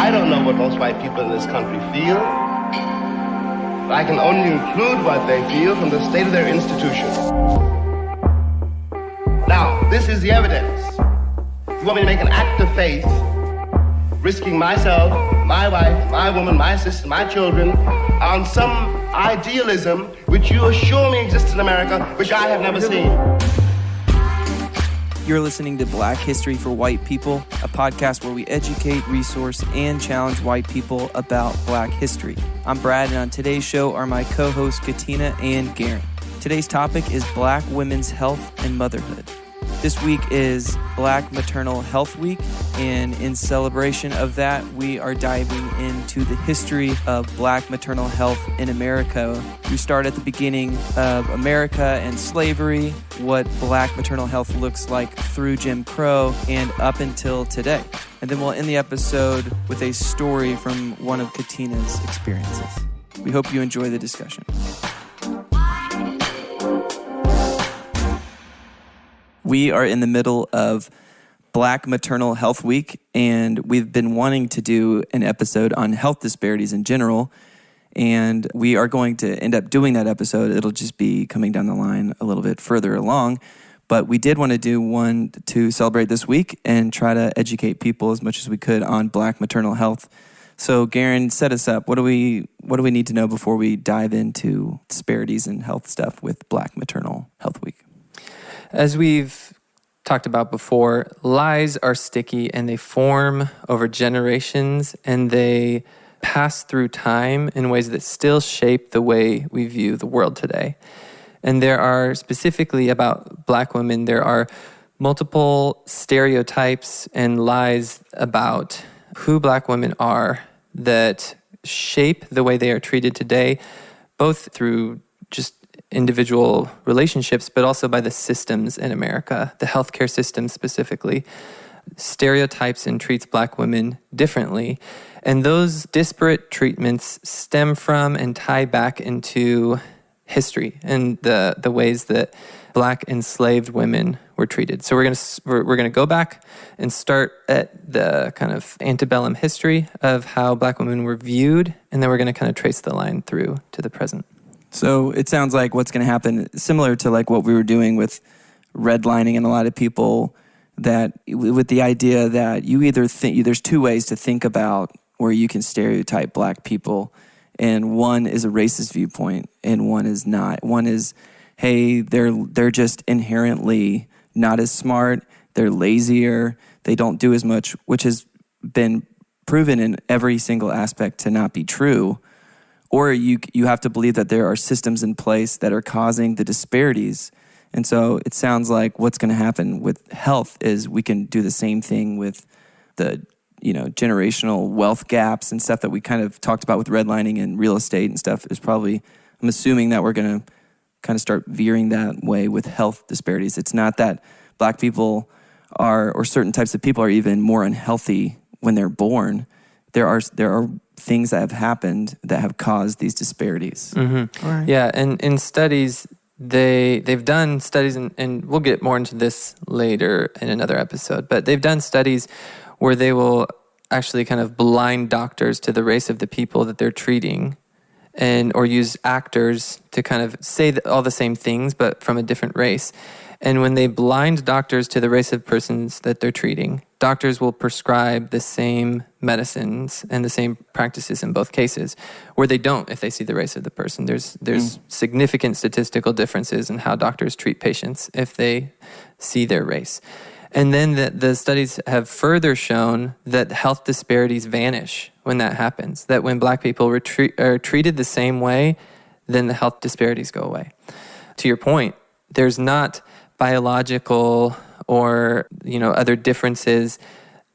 I don't know what most white people in this country feel. I can only include what they feel from the state of their institution. Now, this is the evidence. You want me to make an act of faith, risking myself, my wife, my woman, my sister, my children, on some idealism which you assure me exists in America, which I have never seen. You're listening to Black History for White People, a podcast where we educate, resource, and challenge white people about Black history. I'm Brad, and on today's show are my co-hosts Katina and Garen. Today's topic is Black women's health and motherhood. This week is Black Maternal Health Week, and in celebration of that, we are diving into the history of Black maternal health in America. We start at the beginning of America and slavery, what Black maternal health looks like through Jim Crow and up until today. And then we'll end the episode with a story from one of Katina's experiences. We hope you enjoy the discussion. We are in the middle of Black Maternal Health Week, and we've been wanting to do an episode on health disparities in general, and we are going to end up doing that episode. It'll just be coming down the line a little bit further along, but we did want to do one to celebrate this week and try to educate people as much as we could on Black maternal health. So, Garen, set us up. What do we need to know before we dive into disparities in health stuff with Black Maternal Health Week? As we've talked about before, lies are sticky and they form over generations and they pass through time in ways that still shape the way we view the world today. And there are, specifically about Black women, there are multiple stereotypes and lies about who Black women are that shape the way they are treated today, both through just individual relationships, but also by the systems in America, the healthcare system specifically, stereotypes and treats Black women differently. And those disparate treatments stem from and tie back into history and the ways that Black enslaved women were treated. So we're gonna go back and start at the kind of antebellum history of how Black women were viewed, and then we're gonna kind of trace the line through to the present. So it sounds like what's going to happen, similar to like what we were doing with redlining and a lot of people, that with the idea that you either think, there's two ways to think about where you can stereotype Black people, and one is a racist viewpoint and one is not. One is, hey, they're just inherently not as smart, they're lazier, they don't do as much, which has been proven in every single aspect to not be true. Or you have to believe that there are systems in place that are causing the disparities. And so it sounds like what's going to happen with health is we can do the same thing with the, generational wealth gaps and stuff that we kind of talked about with redlining and real estate and stuff is probably, I'm assuming that we're going to kind of start veering that way with health disparities. It's not that Black people or certain types of people are even more unhealthy when they're born. There are things that have happened that have caused these disparities. Mm-hmm. Right. Yeah, and in studies, they've done studies, and we'll get more into this later in another episode, but they've done studies where they will actually kind of blind doctors to the race of the people that they're treating, or use actors to kind of say all the same things, but from a different race. And when they blind doctors to the race of persons that they're treating, doctors will prescribe the same medicines and the same practices in both cases, where they don't if they see the race of the person. There's significant statistical differences in how doctors treat patients if they see their race. And then the studies have further shown that health disparities vanish when that happens, that when Black people are treated the same way, then the health disparities go away. To your point, there's not biological or other differences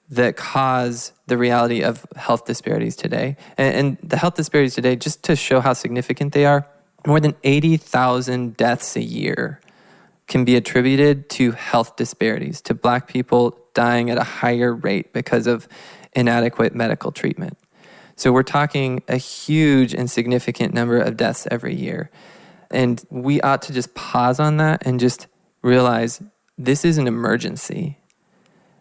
that cause the reality of health disparities today. And the health disparities today, just to show how significant they are, more than 80,000 deaths a year can be attributed to health disparities, to Black people dying at a higher rate because of inadequate medical treatment. So we're talking a huge and significant number of deaths every year. And we ought to just pause on that and just realize this is an emergency.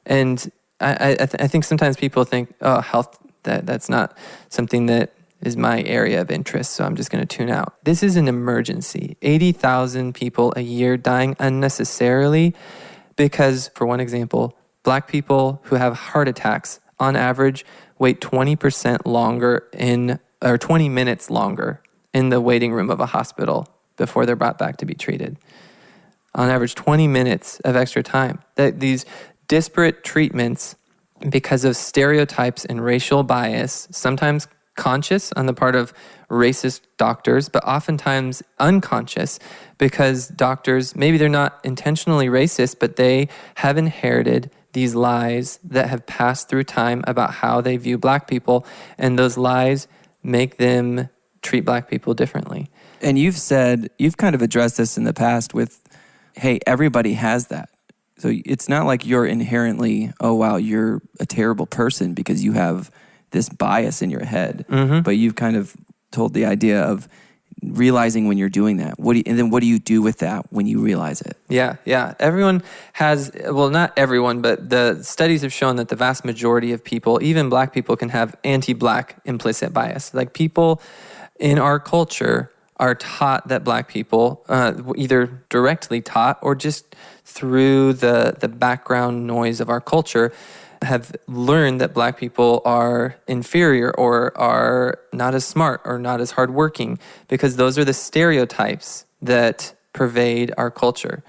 And I think sometimes people think, oh, health That's not something that is my area of interest, so I'm just going to tune out. This is an emergency. 80,000 people a year dying unnecessarily because, for one example, Black people who have heart attacks on average wait 20% longer or 20 minutes longer in the waiting room of a hospital before they're brought back to be treated. On average, 20 minutes of extra time. That these disparate treatments, because of stereotypes and racial bias, sometimes conscious on the part of racist doctors, but oftentimes unconscious because doctors, maybe they're not intentionally racist, but they have inherited these lies that have passed through time about how they view Black people, and those lies make them treat Black people differently. And you've kind of addressed this in the past with, hey, everybody has that. So it's not like you're inherently, oh, wow, you're a terrible person because you have this bias in your head. Mm-hmm. But you've kind of told the idea of realizing when you're doing that. And then what do you do with that when you realize it? Yeah. Everyone has, well, not everyone, but the studies have shown that the vast majority of people, even Black people, can have anti-Black implicit bias. Like people in our culture are taught that Black people, either directly taught or just through the background noise of our culture, have learned that Black people are inferior or are not as smart or not as hardworking, because those are the stereotypes that pervade our culture.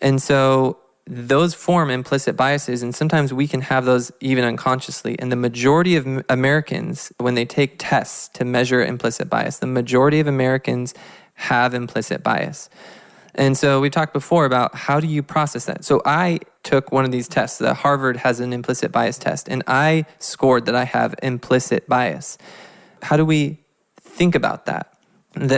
And so those form implicit biases, and sometimes we can have those even unconsciously. And the majority of Americans, when they take tests to measure implicit bias, the majority of Americans have implicit bias. And so we talked before about how do you process that. So I took one of these tests. Harvard has an implicit bias test, and I scored that I have implicit bias. How do we think about that?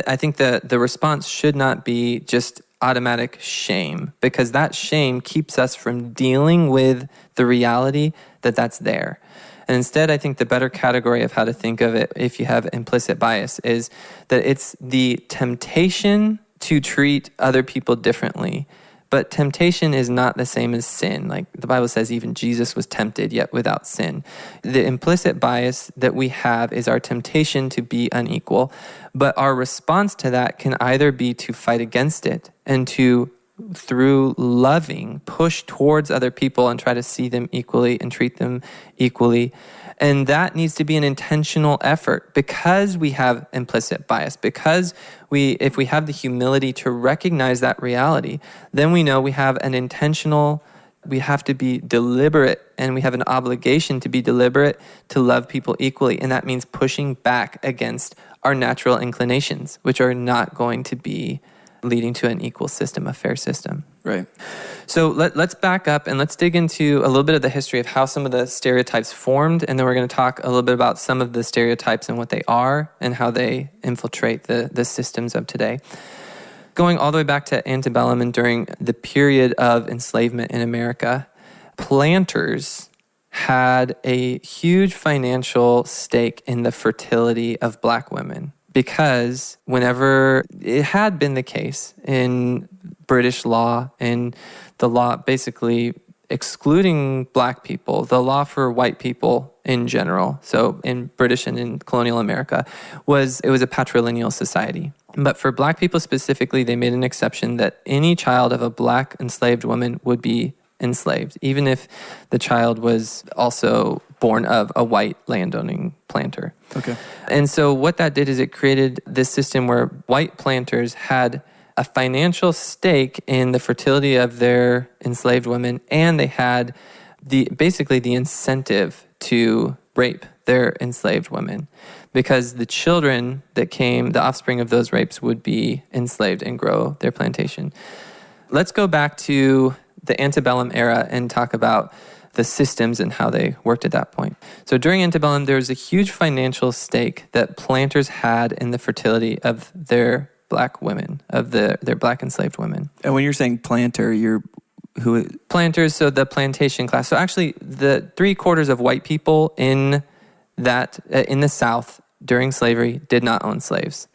I think the response should not be just automatic shame, because that shame keeps us from dealing with the reality that that's there. And instead, I think the better category of how to think of it, if you have implicit bias, is that it's the temptation to treat other people differently. But temptation is not the same as sin. Like the Bible says, even Jesus was tempted, yet without sin. The implicit bias that we have is our temptation to be unequal. But our response to that can either be to fight against it and to, through loving, push towards other people and try to see them equally and treat them equally. And that needs to be an intentional effort because we have implicit bias, because if we have the humility to recognize that reality, then we know we have we have to be deliberate, and we have an obligation to be deliberate to love people equally. And that means pushing back against our natural inclinations, which are not going to be leading to an equal system, a fair system. Right. So let's back up and let's dig into a little bit of the history of how some of the stereotypes formed, and then we're going to talk a little bit about some of the stereotypes and what they are and how they infiltrate the systems of today. Going all the way back to antebellum and during the period of enslavement in America, planters had a huge financial stake in the fertility of Black women. Because whenever it had been the case in British law, and the law basically excluding Black people, the law for white people in general, so in British and in colonial America, it was a patrilineal society. But for Black people specifically, they made an exception that any child of a Black enslaved woman would be enslaved, even if the child was also born of a white landowning planter. Okay. And so what that did is it created this system where white planters had a financial stake in the fertility of their enslaved women, and they had basically the incentive to rape their enslaved women, because the children that came, the offspring of those rapes, would be enslaved and grow their plantation. Let's go back to the antebellum era and talk about the systems and how they worked at that point. So during antebellum, there was a huge financial stake that planters had in the fertility of their Black women, of their Black enslaved women. And when you're saying planter, who? Planters, so the plantation class. So actually, the 3/4 of white people in the South during slavery did not own slaves,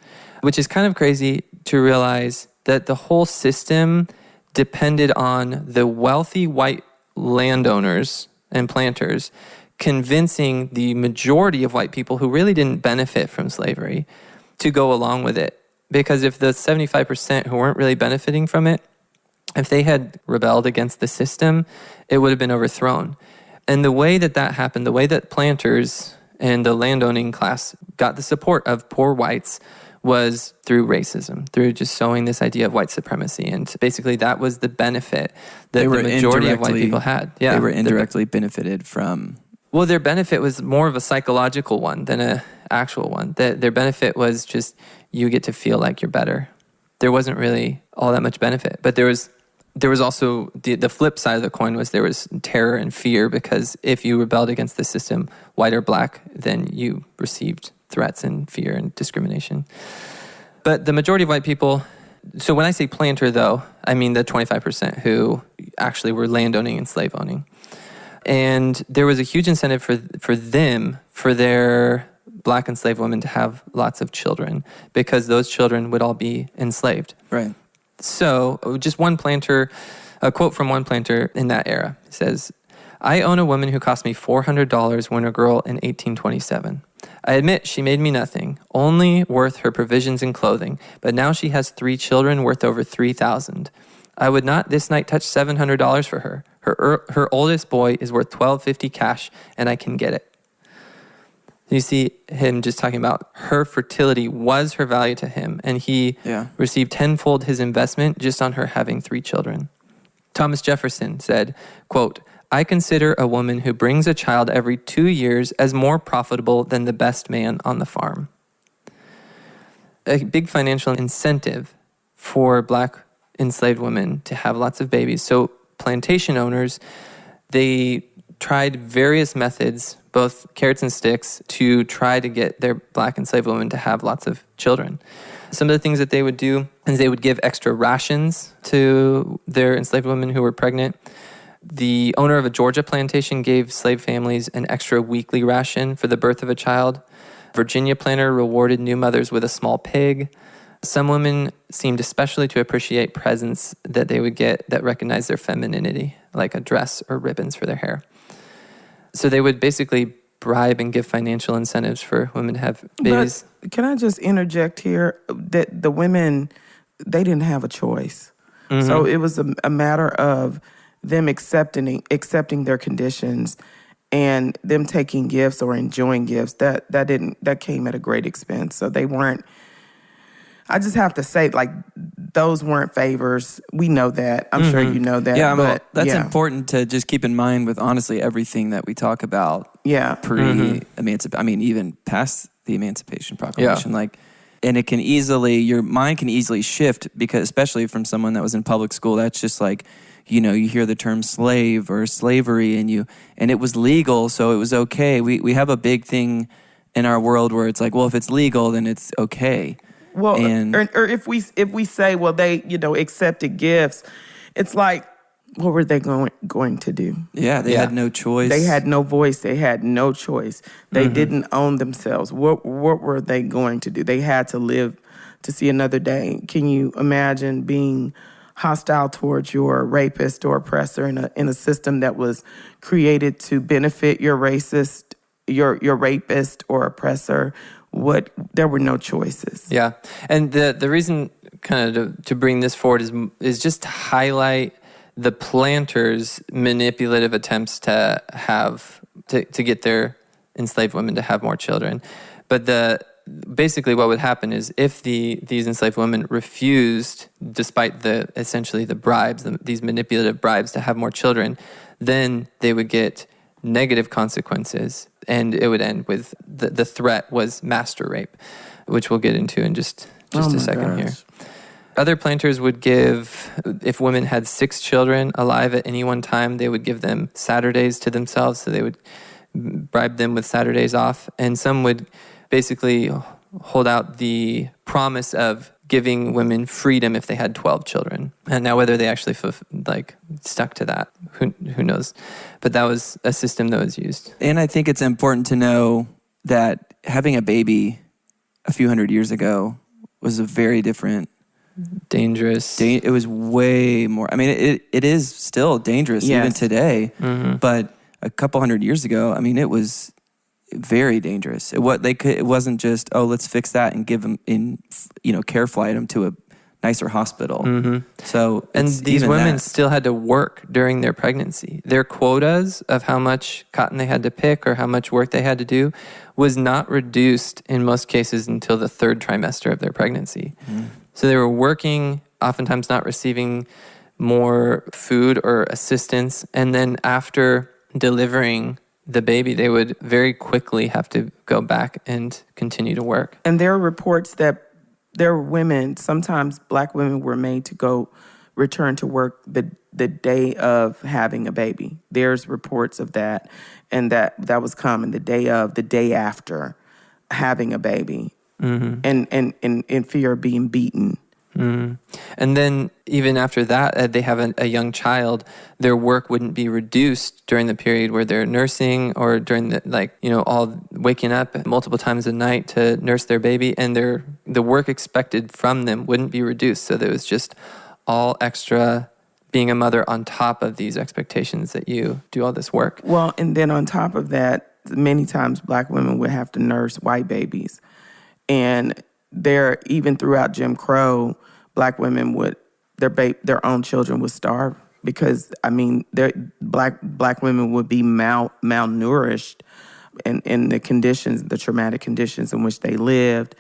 which is kind of crazy to realize that the whole system depended on the wealthy white landowners and planters convincing the majority of white people who really didn't benefit from slavery to go along with it. Because if the 75% who weren't really benefiting from it, if they had rebelled against the system, it would have been overthrown. And the way that happened, the way that planters and the landowning class got the support of poor whites was through racism, through just sowing this idea of white supremacy. And basically that was the benefit that the majority of white people had. Yeah, they were indirectly benefited from... Well, their benefit was more of a psychological one than an actual one. Their benefit was just, you get to feel like you're better. There wasn't really all that much benefit. But there was also, the flip side of the coin was there was terror and fear, because if you rebelled against the system, white or black, then you received threats and fear and discrimination. But the majority of white people, so when I say planter though, I mean the 25% who actually were landowning and slave owning. And there was a huge incentive for them, for their black enslaved women to have lots of children, because those children would all be enslaved. Right. So just one planter, a quote from one planter in that era. He says, "I own a woman who cost me $400 when a girl in 1827. I admit she made me nothing, only worth her provisions and clothing, but now she has 3 children worth over $3,000. I would not this night touch $700 for her. Her oldest boy is worth $1,250 cash, and I can get it." You see him just talking about her fertility was her value to him, and he received tenfold his investment just on her having 3 children. Thomas Jefferson said, quote, "I consider a woman who brings a child every 2 years as more profitable than the best man on the farm." A big financial incentive for black enslaved women to have lots of babies. So plantation owners, they tried various methods, both carrots and sticks, to try to get their black enslaved women to have lots of children. Some of the things that they would do is they would give extra rations to their enslaved women who were pregnant. The owner of a Georgia plantation gave slave families an extra weekly ration for the birth of a child. Virginia planter rewarded new mothers with a small pig. Some women seemed especially to appreciate presents that they would get that recognized their femininity, like a dress or ribbons for their hair. So they would basically bribe and give financial incentives for women to have babies. But can I just interject here that the women, they didn't have a choice. Mm-hmm. So it was a matter of them accepting their conditions and them taking gifts or enjoying gifts. That came at a great expense. So they weren't. I just have to say, like, those weren't favors. We know that. I'm sure you know that. Yeah, but that's important to just keep in mind with, honestly, everything that we talk about. Yeah. I mean, even past the Emancipation Proclamation. And it can easily, your mind can easily shift, because especially from someone that was in public school, that's just like, you hear the term slave or slavery, and it was legal, so it was okay. We have a big thing in our world where it's like, well, if it's legal, then it's okay. Well, or if we say, well, they accepted gifts, it's like, what were they going to do? Yeah, they had no choice. They had no voice. They had no choice. They didn't own themselves. What were they going to do? They had to live to see another day. Can you imagine being hostile towards your rapist or oppressor in a system that was created to benefit your rapist or oppressor? There were no choices. Yeah, and the reason kind of to bring this forward is just to highlight the planters' manipulative attempts to get their enslaved women to have more children. But basically what would happen is if these enslaved women refused, despite essentially the bribes, these manipulative bribes to have more children, then they would get negative consequences, and it would end with the threat was master rape, which we'll get into in just a second here. Other planters would give, if women had 6 children alive at any one time, they would give them Saturdays to themselves, so they would bribe them with Saturdays off. And some would basically hold out the promise of giving women freedom if they had 12 children. And now whether they actually stuck to that, who knows? But that was a system that was used. And I think it's important to know that having a baby a few hundred years ago was a very different... dangerous. It was way more... I mean, it is still dangerous even today. Mm-hmm. But a couple hundred years ago, I mean, it was very dangerous. It wasn't just, oh, let's fix that and give them care flight them to a nicer hospital. So and these women still had to work during their pregnancy. Their quotas of how much cotton they had to pick or how much work they had to do was not reduced in most cases until the third trimester of their pregnancy. So they were working, oftentimes not receiving more food or assistance, and then after delivering the baby, they would very quickly have to go back and continue to work. And there are reports that there were women, sometimes Black women were made to return to work the day of having a baby. There's reports of that, and that was common, the day after having a baby, and in fear of being beaten. And then even after that, they have a young child, their work wouldn't be reduced during the period where they're nursing or during all waking up multiple times a night to nurse their baby, and the work expected from them wouldn't be reduced. So there was just all extra being a mother on top of these expectations that you do all this work. Well, and then on top of that, many times Black women would have to nurse white babies. And even throughout Jim Crow, Black women their own children would starve because, I mean, black women would be malnourished in the traumatic conditions in which they lived,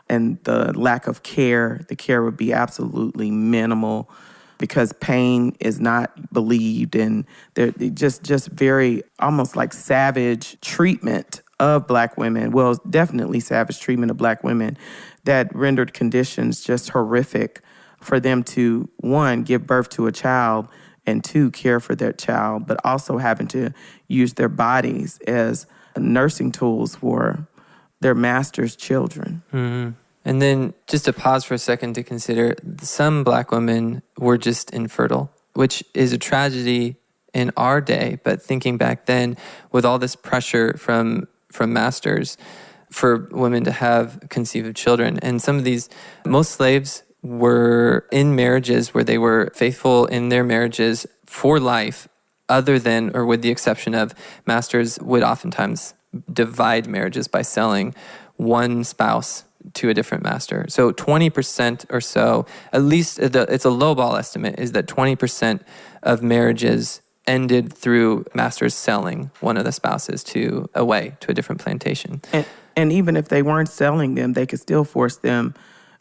and the lack of care. The care would be absolutely minimal because pain is not believed, and they're just very almost like savage treatment of Black women. Well, definitely savage treatment of Black women that rendered conditions just horrific for them to, one, give birth to a child, and two, care for their child, but also having to use their bodies as nursing tools for their master's children. And then just to pause for a second to consider, some Black women were just infertile, which is a tragedy in our day, but thinking back then with all this pressure from masters for women to have conceived children. And most slaves were in marriages where they were faithful in their marriages for life, other than, or with the exception of, masters would oftentimes divide marriages by selling one spouse to a different master. So 20% or so, at least it's a lowball estimate, is that 20% of marriages ended through masters selling one of the spouses to a different plantation. And even if they weren't selling them, they could still force them.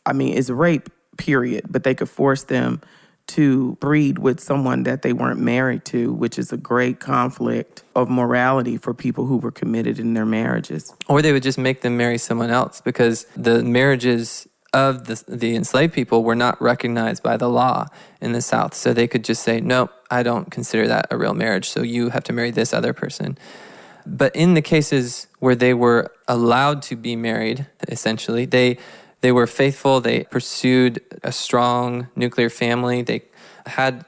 I mean, it's rape, period, but they could force them to breed with someone that they weren't married to, which is a great conflict of morality for people who were committed in their marriages. Or they would just make them marry someone else because the marriages of the enslaved people were not recognized by the law in the South. So they could just say, no, I don't consider that a real marriage, so you have to marry this other person. But in the cases where they were allowed to be married, essentially, they were faithful, they pursued a strong nuclear family, they had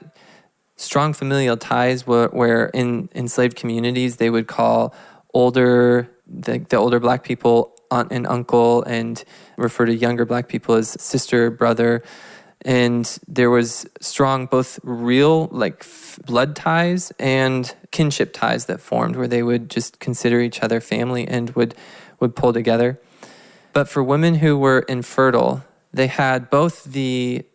strong familial ties where in enslaved communities they would call the older Black people aunt and uncle, and refer to younger Black people as sister, brother. And there was strong both real blood ties and kinship ties that formed where they would just consider each other family and would pull together. But for women who were infertile, they had both the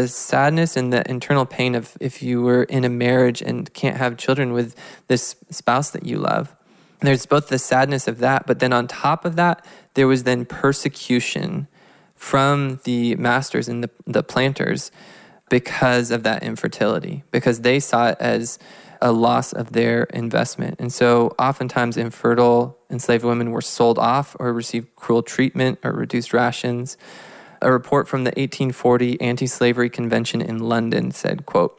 sadness and the internal pain of if you were in a marriage and can't have children with this spouse that you love. There's both the sadness of that, but then on top of that, there was then persecution from the masters and the planters because of that infertility, because they saw it as a loss of their investment. And so oftentimes infertile enslaved women were sold off or received cruel treatment or reduced rations. A report from the 1840 Anti-Slavery Convention in London said, quote,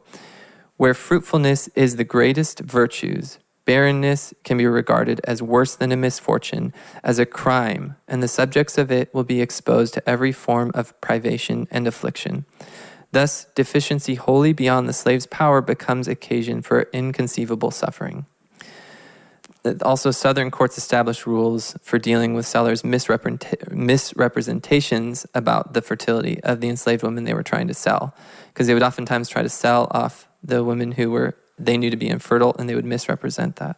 "Where fruitfulness is the greatest virtues, barrenness can be regarded as worse than a misfortune, as a crime, and the subjects of it will be exposed to every form of privation and affliction. Thus, deficiency wholly beyond the slave's power becomes occasion for inconceivable suffering." Also, Southern courts established rules for dealing with sellers' misrepresentations about the fertility of the enslaved women they were trying to sell, because they would oftentimes try to sell off the women who they knew to be infertile, and they would misrepresent that.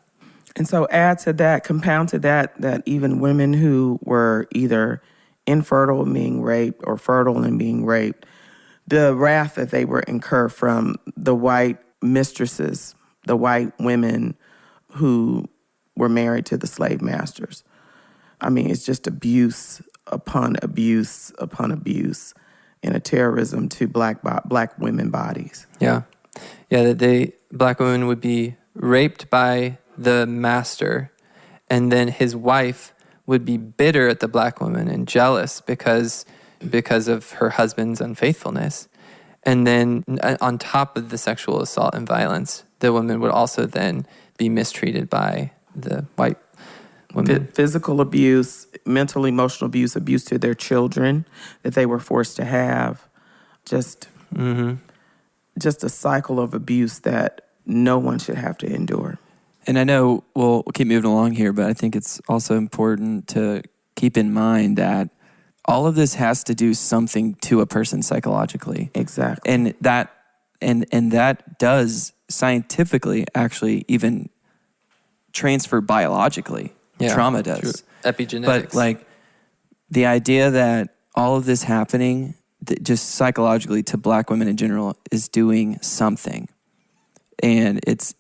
And so compound to that even women who were either infertile and being raped or fertile and being raped, the wrath that they were incurred from the white mistresses, the white women who were married to the slave masters. I mean, it's just abuse upon abuse upon abuse, and a terrorism to black women bodies. Yeah, that black women would be raped by the master, and then his wife would be bitter at the black woman and jealous because of her husband's unfaithfulness. And then on top of the sexual assault and violence, the woman would also then be mistreated by the white women. Physical abuse, mental, emotional abuse to their children that they were forced to have. Just a cycle of abuse that no one should have to endure. And I know we'll keep moving along here, but I think it's also important to keep in mind that all of this has to do something to a person psychologically. Exactly. And that does scientifically actually even transfer biologically. Yeah, trauma does. True. Epigenetics. But like the idea that all of this happening just psychologically to black women in general is doing something. And it's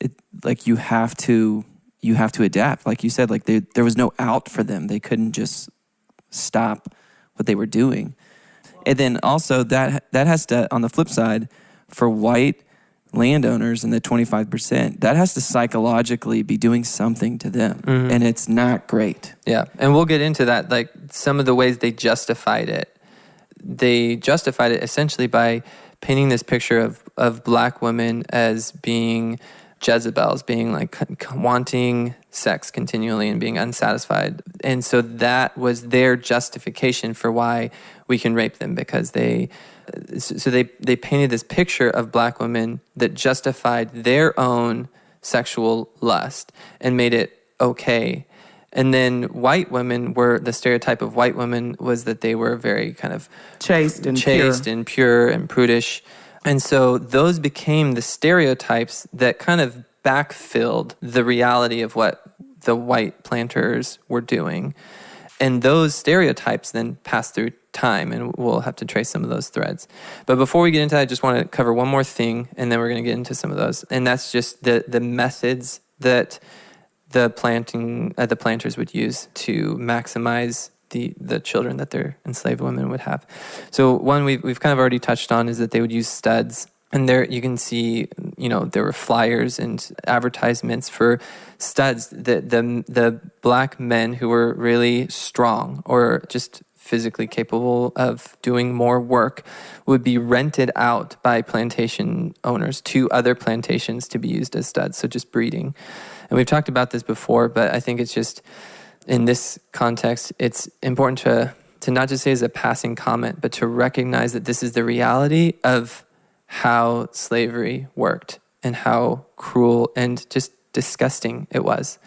like you have to adapt. Like you said, like there was no out for them. They couldn't just stop what they were doing. And then also that has to, on the flip side, for white landowners in the 25%, that has to psychologically be doing something to them. And it's not great. Yeah, and we'll get into that, like some of the ways they justified it. They justified it essentially by painting this picture of black women as being Jezebels, being like wanting sex continually and being unsatisfied. And so that was their justification for why we can rape them, because they painted this picture of black women that justified their own sexual lust and made it okay. And then white women the stereotype of white women was that they were very kind of chaste and pure and prudish. And so those became the stereotypes that kind of backfilled the reality of what the white planters were doing. And those stereotypes then passed through time, and we'll have to trace some of those threads. But before we get into that, I just want to cover one more thing, and then we're going to get into some of those. And that's just the methods that the planters would use to maximize the children that their enslaved women would have. So one we've kind of already touched on is that they would use studs. And there you can see, there were flyers and advertisements for studs. The black men who were really strong or just physically capable of doing more work would be rented out by plantation owners to other plantations to be used as studs, so just breeding. And we've talked about this before, but I think it's just, in this context, it's important to not just say as a passing comment, but to recognize that this is the reality of how slavery worked and how cruel and just disgusting it was.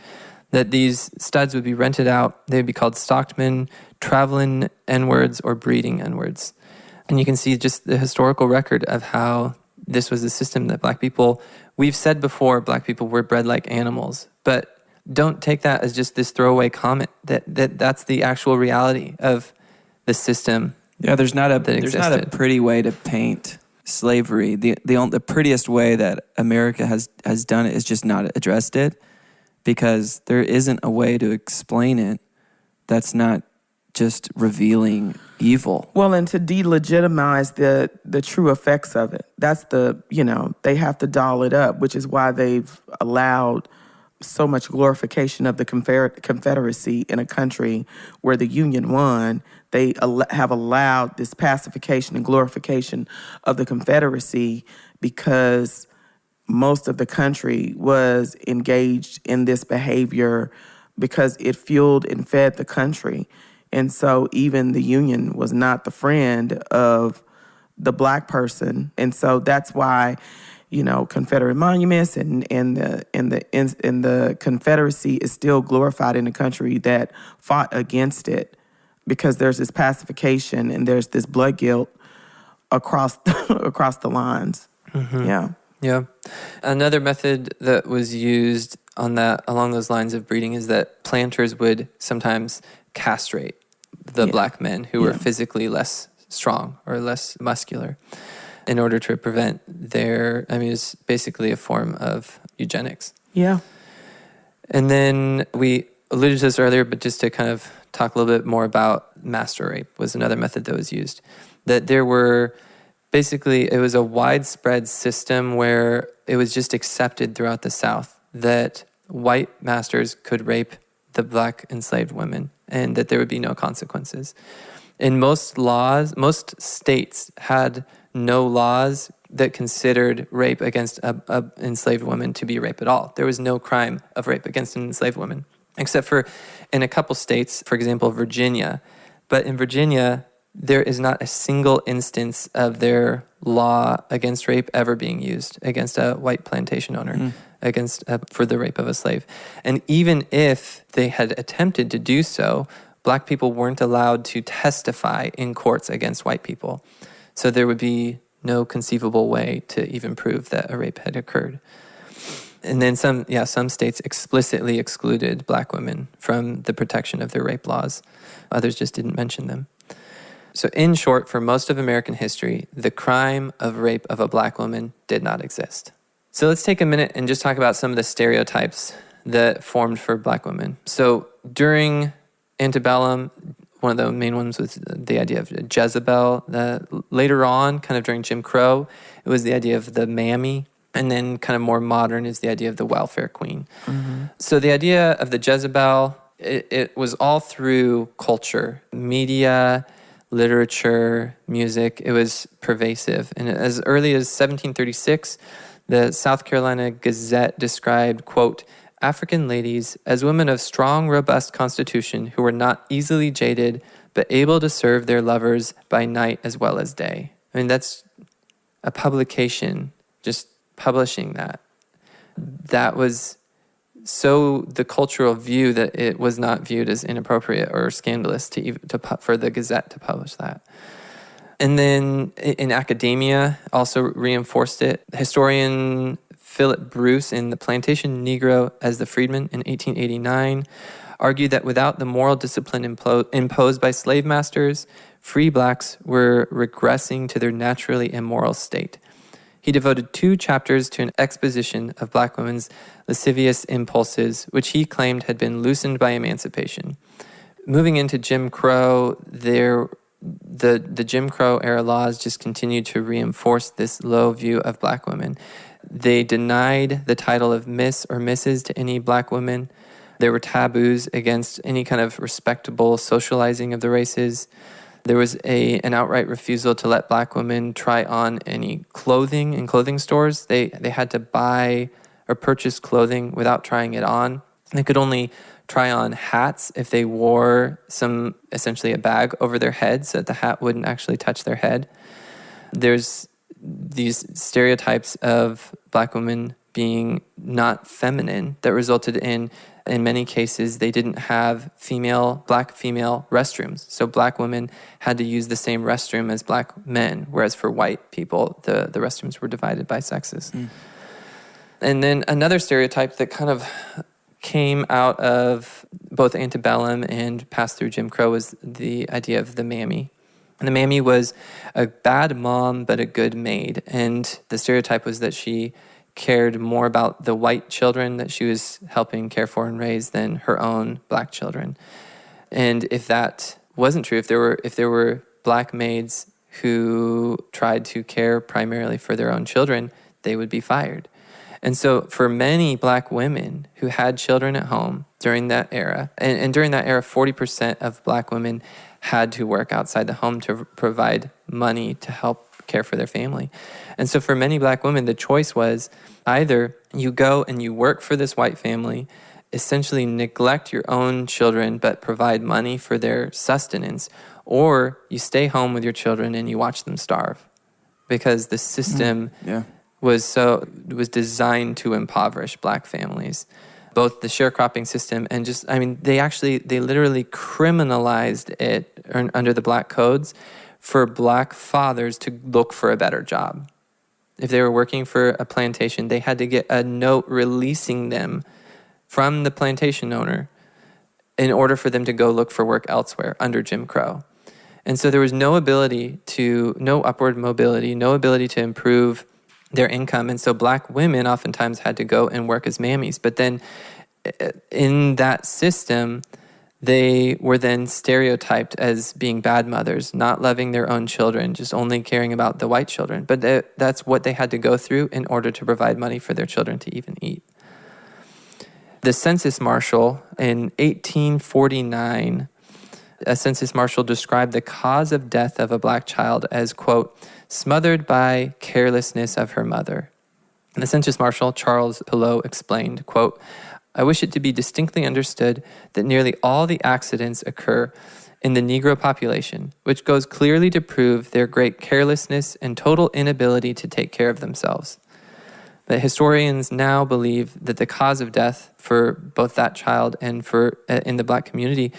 That these studs would be rented out. They would be called stockmen, traveling N-words, or breeding N-words. And you can see just the historical record of how this was a system that black people, we've said before, black people were bred like animals, but don't take that as just this throwaway comment. That's the actual reality of the system. Yeah, there's not a pretty way to paint slavery. The prettiest way that America has done it is just not addressed it, because there isn't a way to explain it that's not just revealing evil. Well, and to delegitimize the true effects of it. That's they have to doll it up, which is why they've allowed so much glorification of the Confederacy in a country where the Union won. They have allowed this pacification and glorification of the Confederacy because most of the country was engaged in this behavior because it fueled and fed the country. And so even the Union was not the friend of the black person. And so that's why, Confederate monuments and the Confederacy is still glorified in a country that fought against it, because there's this pacification and there's this blood guilt across the lines. Mm-hmm. Yeah. Another method that was used along those lines of breeding is that planters would sometimes castrate the black men who were physically less strong or less muscular in order to prevent it's basically a form of eugenics. Yeah. And then we alluded to this earlier, but just to kind of talk a little bit more about master rape was another method that was used. That there were it was a widespread system where it was just accepted throughout the South that white masters could rape the black enslaved women and that there would be no consequences. In most states had no laws that considered rape against a enslaved woman to be rape at all. There was no crime of rape against an enslaved woman, except for in a couple states, for example, Virginia. But in Virginia, there is not a single instance of their law against rape ever being used against a white plantation owner, for the rape of a slave. And even if they had attempted to do so, black people weren't allowed to testify in courts against white people. So there would be no conceivable way to even prove that a rape had occurred. And then some states explicitly excluded black women from the protection of their rape laws. Others just didn't mention them. So in short, for most of American history, the crime of rape of a black woman did not exist. So let's take a minute and just talk about some of the stereotypes that formed for black women. So during antebellum, one of the main ones was the idea of Jezebel. Later on, kind of during Jim Crow, it was the idea of the mammy. And then kind of more modern is the idea of the welfare queen. Mm-hmm. So the idea of the Jezebel, it was all through culture, media, literature, music. It was pervasive. And as early as 1736, the South Carolina Gazette described, quote, African ladies as women of strong, robust constitution who were not easily jaded, but able to serve their lovers by night as well as day. I mean, that's a publication just publishing that. That was so the cultural view that it was not viewed as inappropriate or scandalous for the Gazette to publish that. And then in academia, also reinforced it. Historian Philip Bruce in The Plantation Negro as the Freedman in 1889 argued that without the moral discipline imposed by slave masters, free blacks were regressing to their naturally immoral state. He devoted 2 chapters to an exposition of black women's lascivious impulses, which he claimed had been loosened by emancipation. Moving into Jim Crow, the Jim Crow era laws just continued to reinforce this low view of black women. They denied the title of Miss or Mrs. to any black women. There were taboos against any kind of respectable socializing of the races. There was an outright refusal to let black women try on any clothing in clothing stores. They had to buy or purchase clothing without trying it on. They could only try on hats if they wore essentially a bag over their head so that the hat wouldn't actually touch their head. There's these stereotypes of black women being not feminine that resulted in many cases, they didn't have black female restrooms. So black women had to use the same restroom as black men, whereas for white people, the restrooms were divided by sexes. Mm. And then another stereotype that kind of came out of both antebellum and passed through Jim Crow was the idea of the mammy. And the mammy was a bad mom, but a good maid. And the stereotype was that she cared more about the white children that she was helping care for and raise than her own black children. And if that wasn't true, if there were black maids who tried to care primarily for their own children, they would be fired. And so for many black women who had children at home during that era, and during that era, 40% of black women had to work outside the home to provide money to help care for their family. And so for many black women, the choice was either you go and you work for this white family, essentially neglect your own children, but provide money for their sustenance, or you stay home with your children and you watch them starve. Because the system was designed to impoverish black families. Both the sharecropping system and they literally criminalized it under the black codes for black fathers to look for a better job. If they were working for a plantation, they had to get a note releasing them from the plantation owner in order for them to go look for work elsewhere under Jim Crow. And so there was no upward mobility, no ability to improve their income. And so black women oftentimes had to go and work as mammies. But then in that system, they were then stereotyped as being bad mothers, not loving their own children, just only caring about the white children. But that's what they had to go through in order to provide money for their children to even eat. The census marshal in 1849, a census marshal described the cause of death of a black child as, quote, smothered by carelessness of her mother. And the census marshal, Charles Pillow, explained, quote, I wish it to be distinctly understood that nearly all the accidents occur in the Negro population, which goes clearly to prove their great carelessness and total inability to take care of themselves. But historians now believe that the cause of death for both that child and for in the black community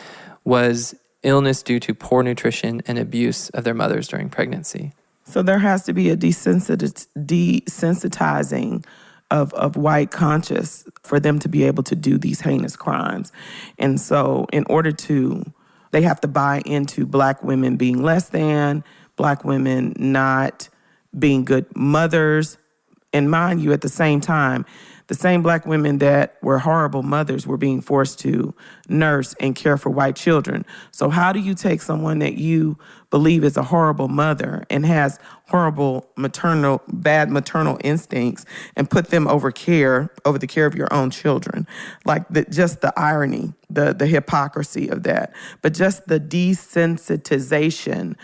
was illness due to poor nutrition and abuse of their mothers during pregnancy. So there has to be a desensitizing of white conscious for them to be able to do these heinous crimes. And so they have to buy into black women being less than, black women not being good mothers. And mind you, at the same time, the same black women that were horrible mothers were being forced to nurse and care for white children. So how do you take someone that you believe is a horrible mother and has horrible bad maternal instincts and put them over the care of your own children? Like just the irony, the hypocrisy of that, but just the desensitization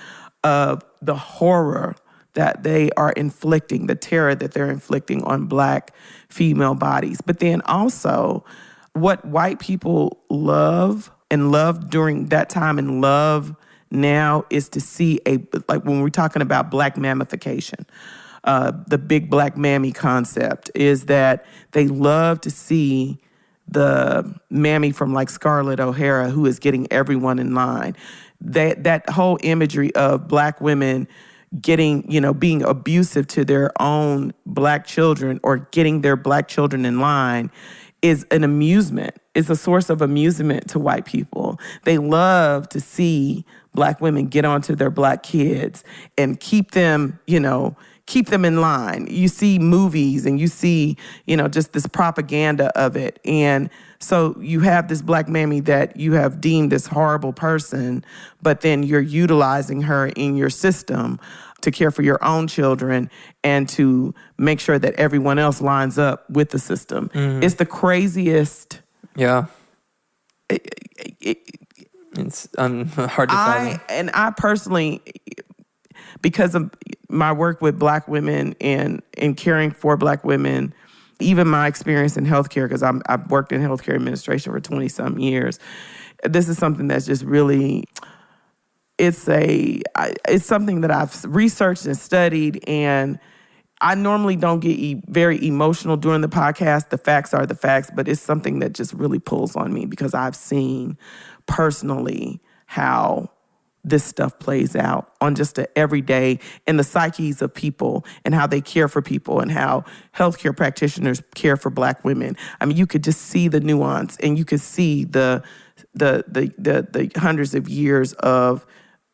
of the horror that they are inflicting, the terror that they're inflicting on black female bodies. But then also what white people love and loved during that time and love now is to see like when we're talking about black mammification, the big black mammy concept is that they love to see the mammy from like Scarlett O'Hara who is getting everyone in line. That whole imagery of black women getting, being abusive to their own black children or getting their black children in line is an amusement. It's a source of amusement to white people. They love to see black women get onto their black kids and keep them in line. You see movies and you see, just this propaganda of it. And so you have this black mammy that you have deemed this horrible person, but then you're utilizing her in your system to care for your own children and to make sure that everyone else lines up with the system. Mm-hmm. It's the craziest. Yeah. It's hard to fathom. And I personally, because of my work with black women and caring for black women, even my experience in healthcare, because I've worked in healthcare administration for 20-some years, this is something that's just really, it's something that I've researched and studied, and I normally don't get very emotional during the podcast. The facts are the facts, but it's something that just really pulls on me because I've seen personally how this stuff plays out on just an everyday in the psyches of people and how they care for people and how healthcare practitioners care for black women. I mean, you could just see the nuance and you could see the hundreds of years of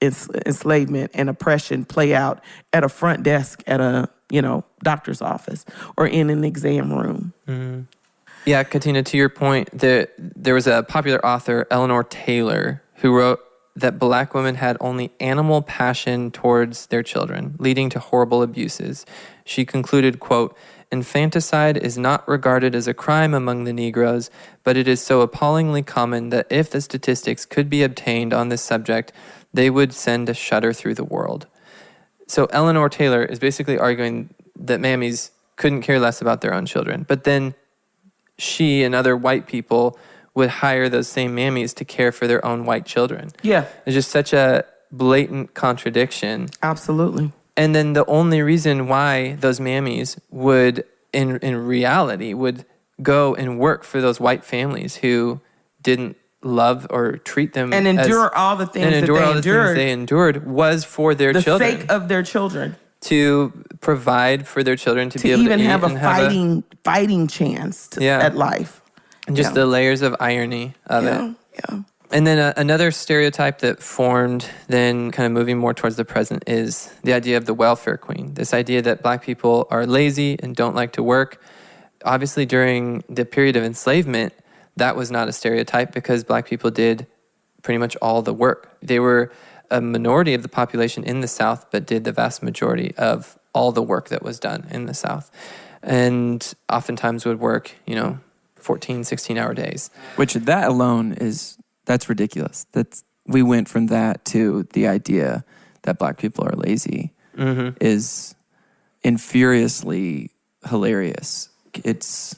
enslavement and oppression play out at a front desk at a doctor's office or in an exam room. Mm-hmm. Yeah, Katina, to your point, there was a popular author, Eleanor Taylor, who wrote that black women had only animal passion towards their children, leading to horrible abuses. She concluded, quote, infanticide is not regarded as a crime among the Negroes, but it is so appallingly common that if the statistics could be obtained on this subject, they would send a shudder through the world. So Eleanor Taylor is basically arguing that mammies couldn't care less about their own children, but then she and other white people would hire those same mammies to care for their own white children. Yeah. It's just such a blatant contradiction. Absolutely. And then the only reason why those mammies would, in reality, would go and work for those white families who didn't love or treat them and endure all the things they endured was for their children. The sake of their children. To provide for their children to be able to even eat have a fighting chance at life. And just the layers of irony of it. Yeah. And then another stereotype that formed, then kind of moving more towards the present, is the idea of the welfare queen. This idea that Black people are lazy and don't like to work. Obviously, during the period of enslavement, that was not a stereotype because Black people did pretty much all the work. They were a minority of the population in the South, but did the vast majority of all the work that was done in the South. And oftentimes would work, 14, 16-hour days. Which that alone that's ridiculous. We went from that to the idea that Black people are lazy is infuriously hilarious. It's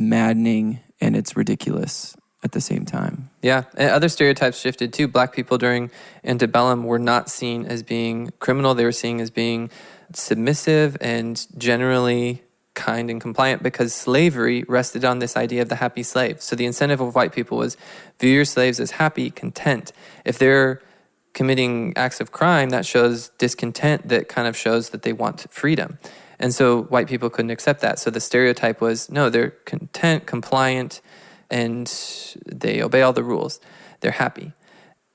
maddening and it's ridiculous at the same time. Yeah, and other stereotypes shifted too. Black people during antebellum were not seen as being criminal. They were seen as being submissive and generally kind and compliant because slavery rested on this idea of the happy slave. So the incentive of white people was view your slaves as happy, content. If they're committing acts of crime, that shows discontent, that kind of shows that they want freedom. And so white people couldn't accept that. So the stereotype was, no, they're content, compliant, and they obey all the rules. They're happy.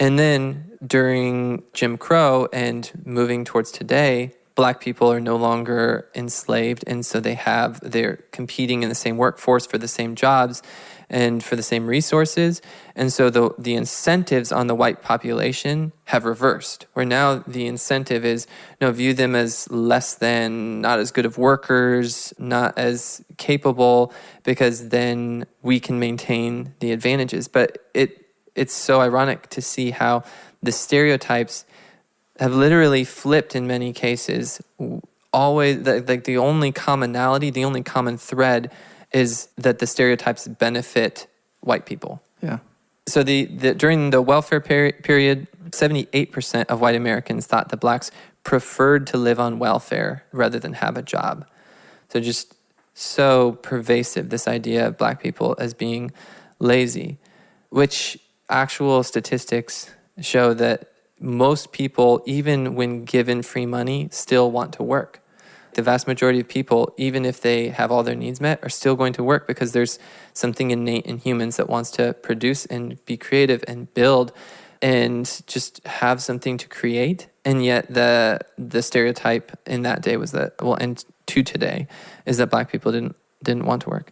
And then during Jim Crow and moving towards today, Black people are no longer enslaved, and so they're competing in the same workforce for the same jobs and for the same resources. And so the incentives on the white population have reversed, where now the incentive is, view them as less than, not as good of workers, not as capable, because then we can maintain the advantages. But it's so ironic to see how the stereotypes have literally flipped in many cases. Always, the only commonality, the only common thread is that the stereotypes benefit white people. Yeah. So during the welfare period, 78% of white Americans thought that Blacks preferred to live on welfare rather than have a job. So just so pervasive, this idea of Black people as being lazy, which actual statistics show that most people, even when given free money, still want to work. The vast majority of people, even if they have all their needs met, are still going to work because there's something innate in humans that wants to produce and be creative and build and just have something to create. And yet the stereotype in that day was that, and to today, is that Black people didn't want to work.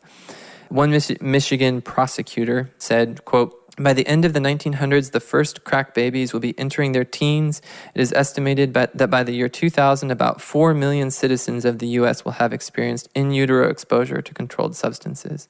One Michigan prosecutor said, quote, "By the end of the 1900s, the first crack babies will be entering their teens. It is estimated that by the year 2000, about 4 million citizens of the U.S. will have experienced in utero exposure to controlled substances."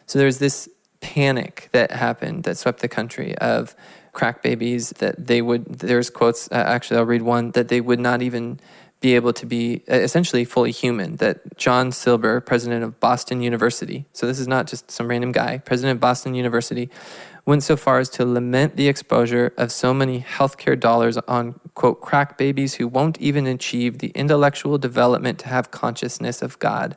So there's this panic that happened that swept the country of crack babies that there's quotes, actually I'll read one, that they would not even be able to be essentially fully human, that John Silber, president of Boston University, so this is not just some random guy, president of Boston University, went so far as to lament the exposure of so many healthcare dollars on, quote, crack babies who won't even achieve the intellectual development to have consciousness of God.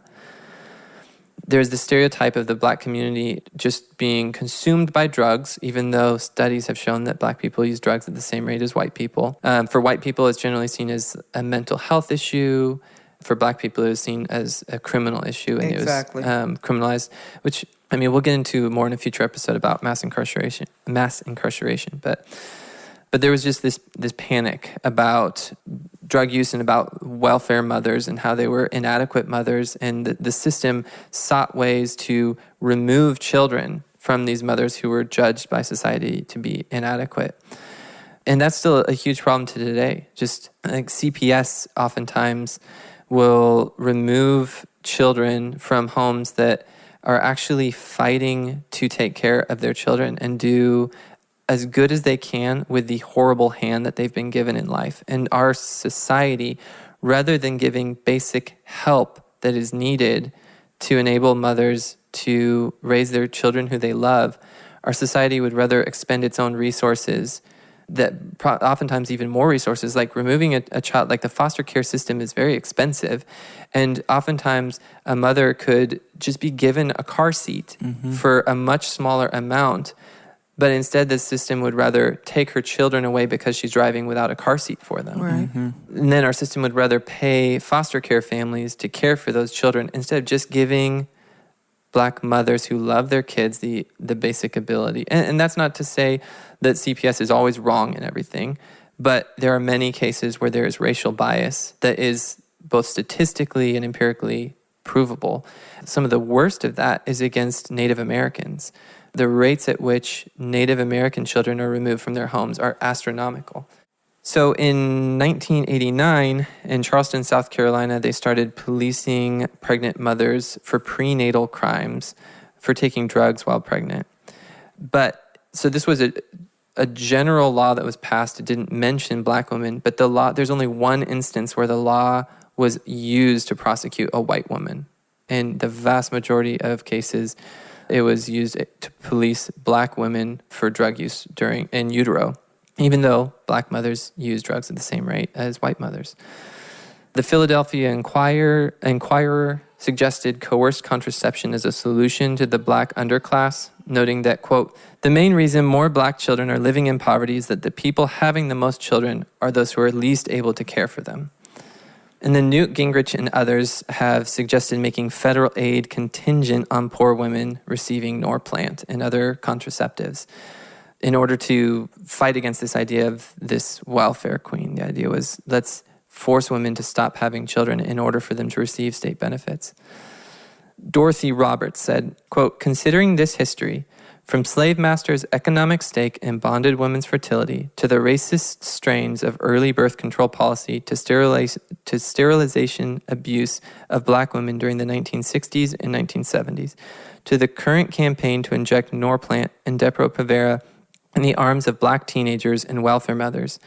There's the stereotype of the Black community just being consumed by drugs, even though studies have shown that Black people use drugs at the same rate as white people. For white people, it's generally seen as a mental health issue. For Black people, it was seen as a criminal issue, and Exactly. it was criminalized, which, we'll get into more in a future episode about mass incarceration. But there was just this panic about drug use and about welfare mothers and how they were inadequate mothers, and the system sought ways to remove children from these mothers who were judged by society to be inadequate. And that's still a huge problem to today. Just like CPS oftentimes will remove children from homes that are actually fighting to take care of their children and do as good as they can with the horrible hand that they've been given in life. And our society, rather than giving basic help that is needed to enable mothers to raise their children who they love, our society would rather expend its own resources, that oftentimes even more resources, like removing a child. Like the foster care system is very expensive, and oftentimes a mother could just be given a car seat for a much smaller amount, but instead the system would rather take her children away because she's driving without a car seat for them. Right. And then our system would rather pay foster care families to care for those children instead of just giving Black mothers who love their kids the basic ability. And that's not to say that CPS is always wrong in everything, but there are many cases where there is racial bias that is both statistically and empirically provable. Some of the worst of that is against Native Americans. The rates at which Native American children are removed from their homes are astronomical. So in 1989, in Charleston, South Carolina, they started policing pregnant mothers for prenatal crimes for taking drugs while pregnant. But so this was a general law that was passed. It didn't mention Black women, but the law, there's only one instance where the law was used to prosecute a white woman. In the vast majority of cases, it was used to police Black women for drug use in utero, even though Black mothers use drugs at the same rate as white mothers. The Philadelphia Inquirer suggested coerced contraception as a solution to the Black underclass, noting that, quote, "The main reason more Black children are living in poverty is that the people having the most children are those who are least able to care for them." And then Newt Gingrich and others have suggested making federal aid contingent on poor women receiving Norplant and other contraceptives in order to fight against this idea of this welfare queen. The idea was, let's force women to stop having children in order for them to receive state benefits. Dorothy Roberts said, quote, "Considering this history, from slave masters' economic stake in bonded women's fertility to the racist strains of early birth control policy to sterilization abuse of Black women during the 1960s and 1970s, to the current campaign to inject Norplant and Depo-Provera in the arms of Black teenagers and welfare mothers,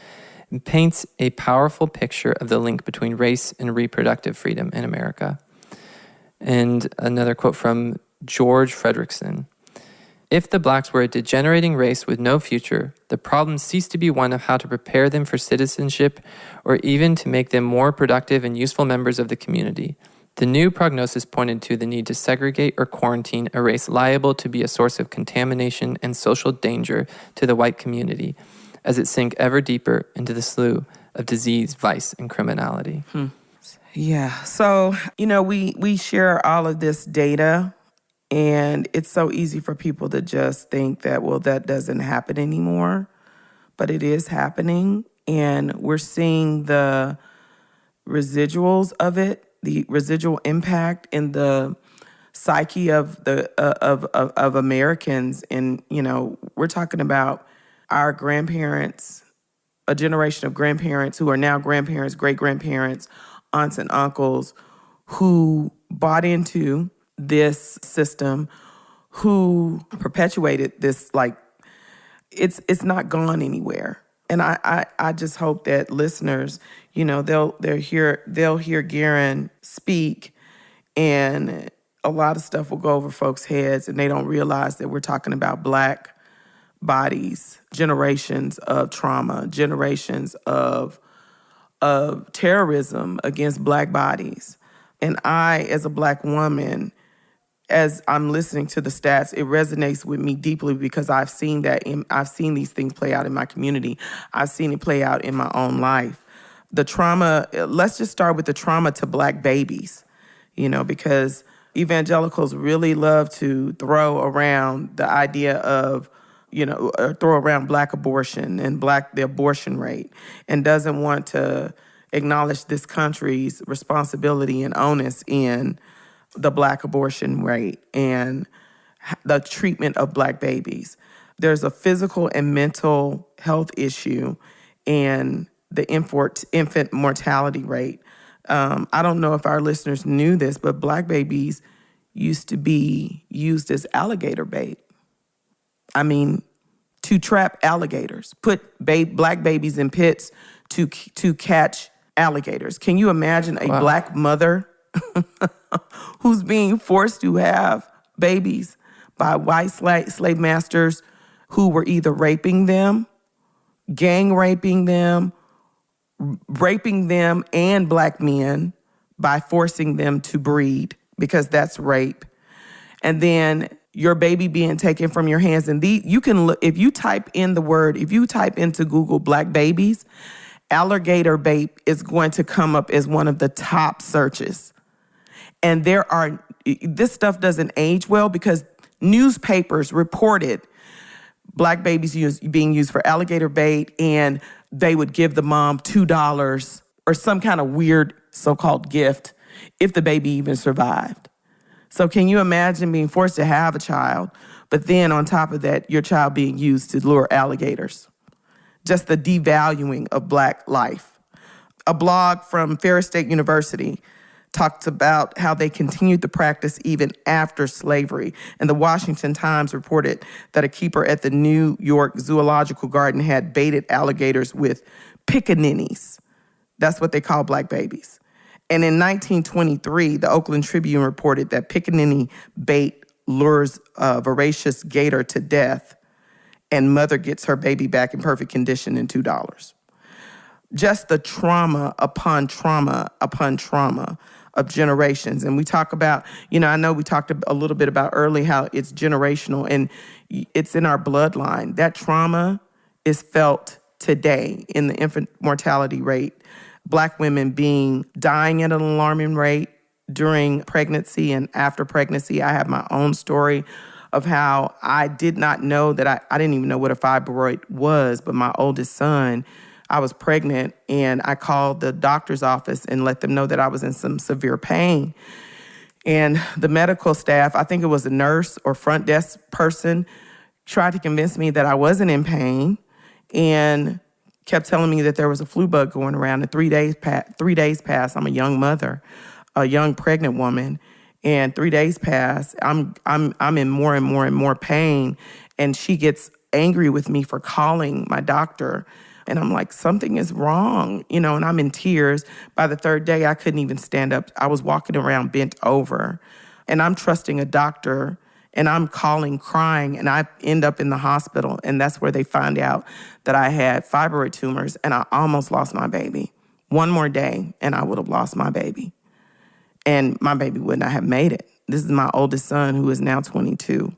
it paints a powerful picture of the link between race and reproductive freedom in America." And another quote from George Fredrickson. "If the Blacks were a degenerating race with no future, the problem ceased to be one of how to prepare them for citizenship or even to make them more productive and useful members of the community. The new prognosis pointed to the need to segregate or quarantine a race liable to be a source of contamination and social danger to the white community as it sank ever deeper into the slough of disease, vice, and criminality." Yeah. So, we share all of this data, and it's so easy for people to just think that, well, that doesn't happen anymore. But it is happening, and we're seeing the residuals of it, the residual impact in the psyche of of Americans. And, we're talking about our grandparents, a generation of grandparents who are now grandparents, great-grandparents, aunts and uncles who bought into this system, who perpetuated this, it's not gone anywhere. And I just hope that listeners, they'll hear Garen speak, and a lot of stuff will go over folks' heads, and they don't realize that we're talking about Black bodies, generations of trauma, generations of terrorism against Black bodies. And I, as a Black woman, as I'm listening to the stats, it resonates with me deeply because I've seen these things play out in my community. I've seen it play out in my own life. The trauma, let's just start with the trauma to Black babies, because evangelicals really love to throw around the idea of, throw around Black abortion and the abortion rate, and doesn't want to acknowledge this country's responsibility and onus in the Black abortion rate and the treatment of Black babies. There's a physical and mental health issue and the infant mortality rate. I don't know if our listeners knew this, but Black babies used to be used as alligator bait. To trap alligators, put Black babies in pits to catch alligators. Can you imagine a Black mother who's being forced to have babies by white slave masters who were either raping them, gang raping them and Black men by forcing them to breed, because that's rape. And then your baby being taken from your hands. And you can look, if you type into Google Black babies, alligator bait is going to come up as one of the top searches. And there are this stuff doesn't age well because newspapers reported black babies being used for alligator bait, and they would give the mom $2 or some kind of weird so-called gift if the baby even survived. So can you imagine being forced to have a child, but then on top of that, your child being used to lure alligators? Just the devaluing of black life. A blog from Ferris State University talked about how they continued the practice even after slavery. And the Washington Times reported that a keeper at the New York Zoological Garden had baited alligators with pickaninnies. That's what they call black babies. And in 1923, the Oakland Tribune reported that pickaninny bait lures a voracious gator to death, and mother gets her baby back in perfect condition in $2. Just the trauma upon trauma upon trauma of generations. And we talk about, I know we talked a little bit about early how it's generational and it's in our bloodline. That trauma is felt today in the infant mortality rate. Black women dying at an alarming rate during pregnancy and after pregnancy. I have my own story of how I did not know that I didn't even know what a fibroid was, but my oldest son, I was pregnant, and I called the doctor's office and let them know that I was in some severe pain. And the medical staff, I think it was a nurse or front desk person, tried to convince me that I wasn't in pain and kept telling me that there was a flu bug going around. And 3 days passed. I'm a young mother, a young pregnant woman, and 3 days passed. I'm in more and more and more pain, and she gets angry with me for calling my doctor. And I'm like, something is wrong, and I'm in tears. By the third day, I couldn't even stand up. I was walking around bent over, and I'm trusting a doctor, and I'm calling, crying, and I end up in the hospital. And that's where they find out that I had fibroid tumors, and I almost lost my baby. One more day, and I would have lost my baby. And my baby would not have made it. This is my oldest son, who is now 22.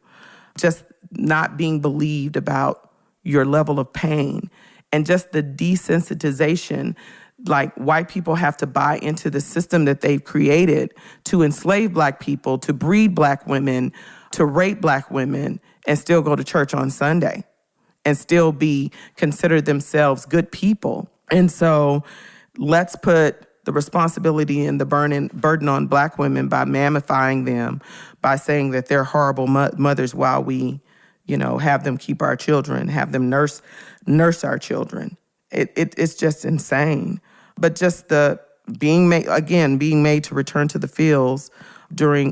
Just not being believed about your level of pain. And just the desensitization, like white people have to buy into the system that they've created to enslave black people, to breed black women, to rape black women, and still go to church on Sunday and still consider themselves good people. And so let's put the responsibility and the burden on black women by mammifying them, by saying that they're horrible mothers while we have them keep our children, have them nurse our children. It's just insane. But just the being made to return to the fields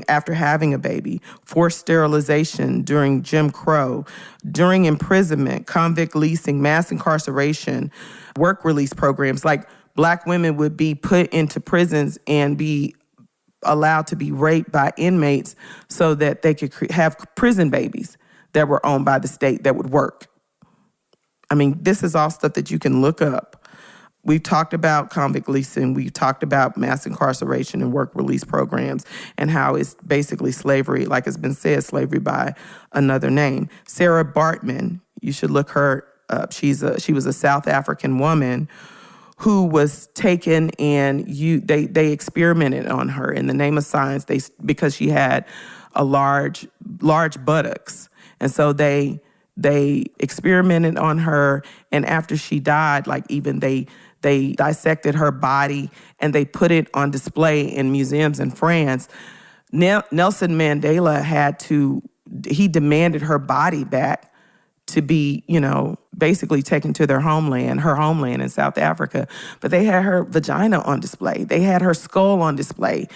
after having a baby, forced sterilization during Jim Crow, during imprisonment, convict leasing, mass incarceration, work release programs. Like black women would be put into prisons and be allowed to be raped by inmates so that they could have prison babies that were owned by the state that would work. I mean, this is all stuff that you can look up. We've talked about convict leasing. We've talked about mass incarceration and work release programs and how it's basically slavery, like it's been said, slavery by another name. Sarah Bartman, you should look her up. She was a South African woman who was taken and they experimented on her in the name of science because she had a large buttocks. And so they experimented on her, and after she died, like even they dissected her body and they put it on display in museums in France. Nelson Mandela he demanded her body back to be, basically taken to her homeland in South Africa. But they had her vagina on display. They had her skull on display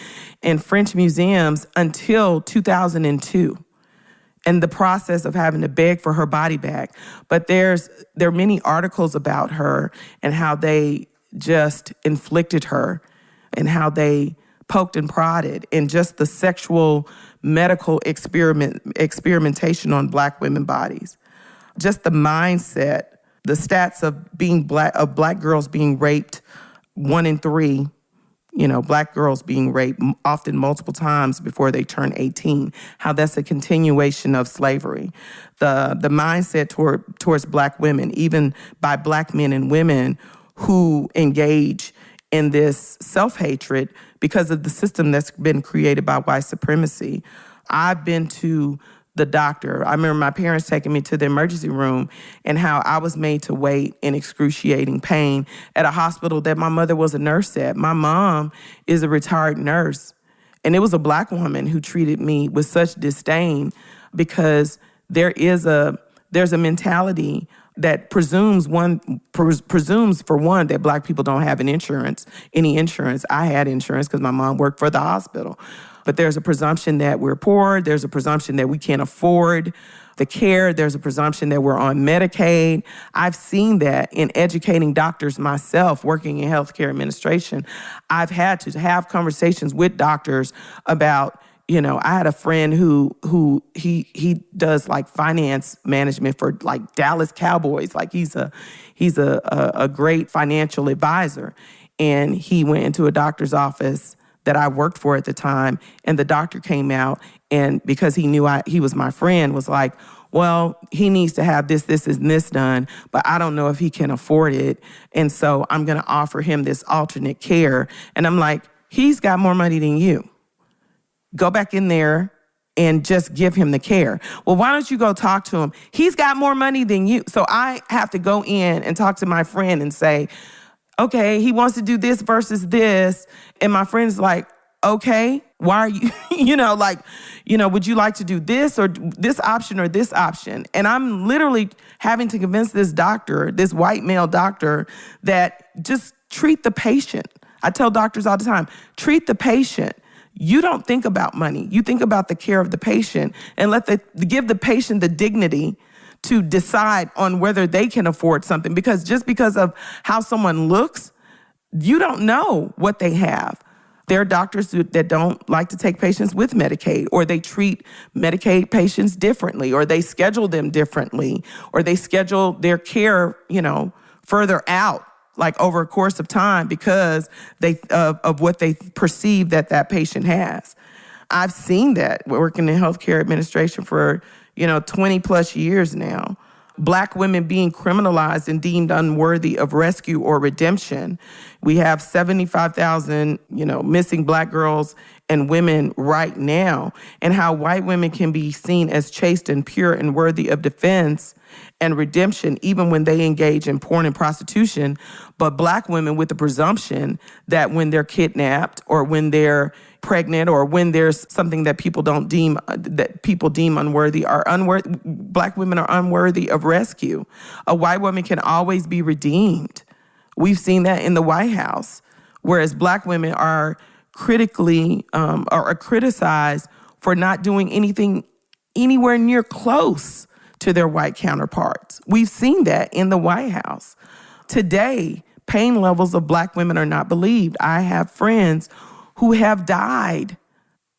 in French museums until 2002. And the process of having to beg for her body back. But there are many articles about her and how they just inflicted her and how they poked and prodded and just the sexual medical experimentation on black women bodies. Just the mindset, the stats of black girls being raped, 1 in 3, black girls being raped often multiple times before they turn 18, how that's a continuation of slavery. The mindset towards black women, even by black men and women who engage in this self-hatred because of the system that's been created by white supremacy. I've been to the doctor. I remember my parents taking me to the emergency room and how I was made to wait in excruciating pain at a hospital that my mother was a nurse at. My mom is a retired nurse, and it was a Black woman who treated me with such disdain because there's a mentality that presumes for one that Black people don't have any insurance. I had insurance because my mom worked for the hospital. But there's a presumption that we're poor. There's a presumption that we can't afford the care. There's a presumption that we're on Medicaid. I've seen that in educating doctors myself, working in healthcare administration. I've had to have conversations with doctors about, I had a friend who he does like finance management for like Dallas Cowboys. Like he's a great financial advisor. And he went into a doctor's office that I worked for at the time, and the doctor came out, and because he knew he was my friend, was like, well, he needs to have this, and this done, but I don't know if he can afford it, and so I'm going to offer him this alternate care. And I'm like, he's got more money than you. Go back in there and just give him the care. Well, why don't you go talk to him? He's got more money than you. So I have to go in and talk to my friend and say, okay, he wants to do this versus this. And my friend's like, okay, why are you, would you like to do this or this option or this option? And I'm literally having to convince this doctor, this white male doctor, that just treat the patient. I tell doctors all the time, treat the patient. You don't think about money. You think about the care of the patient, and give the patient the dignity to decide on whether they can afford something. Because just because of how someone looks, you don't know what they have. There are doctors that don't like to take patients with Medicaid, or they treat Medicaid patients differently, or they schedule them differently, or they schedule their care, further out, like over a course of time because of what they perceive that patient has. I've seen that working in healthcare administration for 20 plus years now. Black women being criminalized and deemed unworthy of rescue or redemption. We have 75,000, missing Black girls and women right now, and how white women can be seen as chaste and pure and worthy of defense and redemption even when they engage in porn and prostitution, but Black women with the presumption that when they're kidnapped or when they're pregnant or when there's something that people deem unworthy, Black women are unworthy of rescue. A white woman can always be redeemed. We've seen that in the White House, whereas Black women are are criticized for not doing anything anywhere near close to their white counterparts. We've seen that in the White House. Today, pain levels of Black women are not believed. I have friends who have died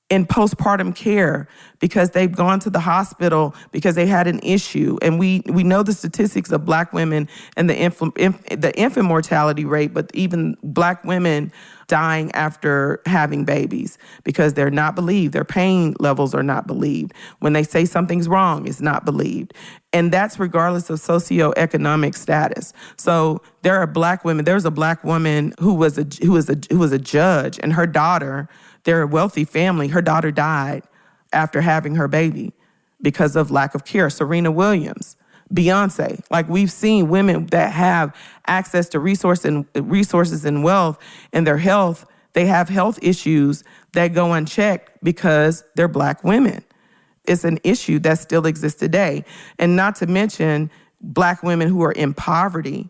in postpartum care because they've gone to the hospital because they had an issue. And we know the statistics of Black women and the infant mortality rate, but even Black women dying after having babies because they're not believed. Their pain levels are not believed. When they say something's wrong, it's not believed. And that's regardless of socioeconomic status. So there are Black women. There's a Black woman who was a judge, and her daughter, they're a wealthy family. Her daughter died after having her baby because of lack of care. Serena Williams, Beyonce. Like, we've seen women that have access to resources and wealth and their health. They have health issues that go unchecked because they're Black women. It's an issue that still exists today. And not to mention Black women who are in poverty,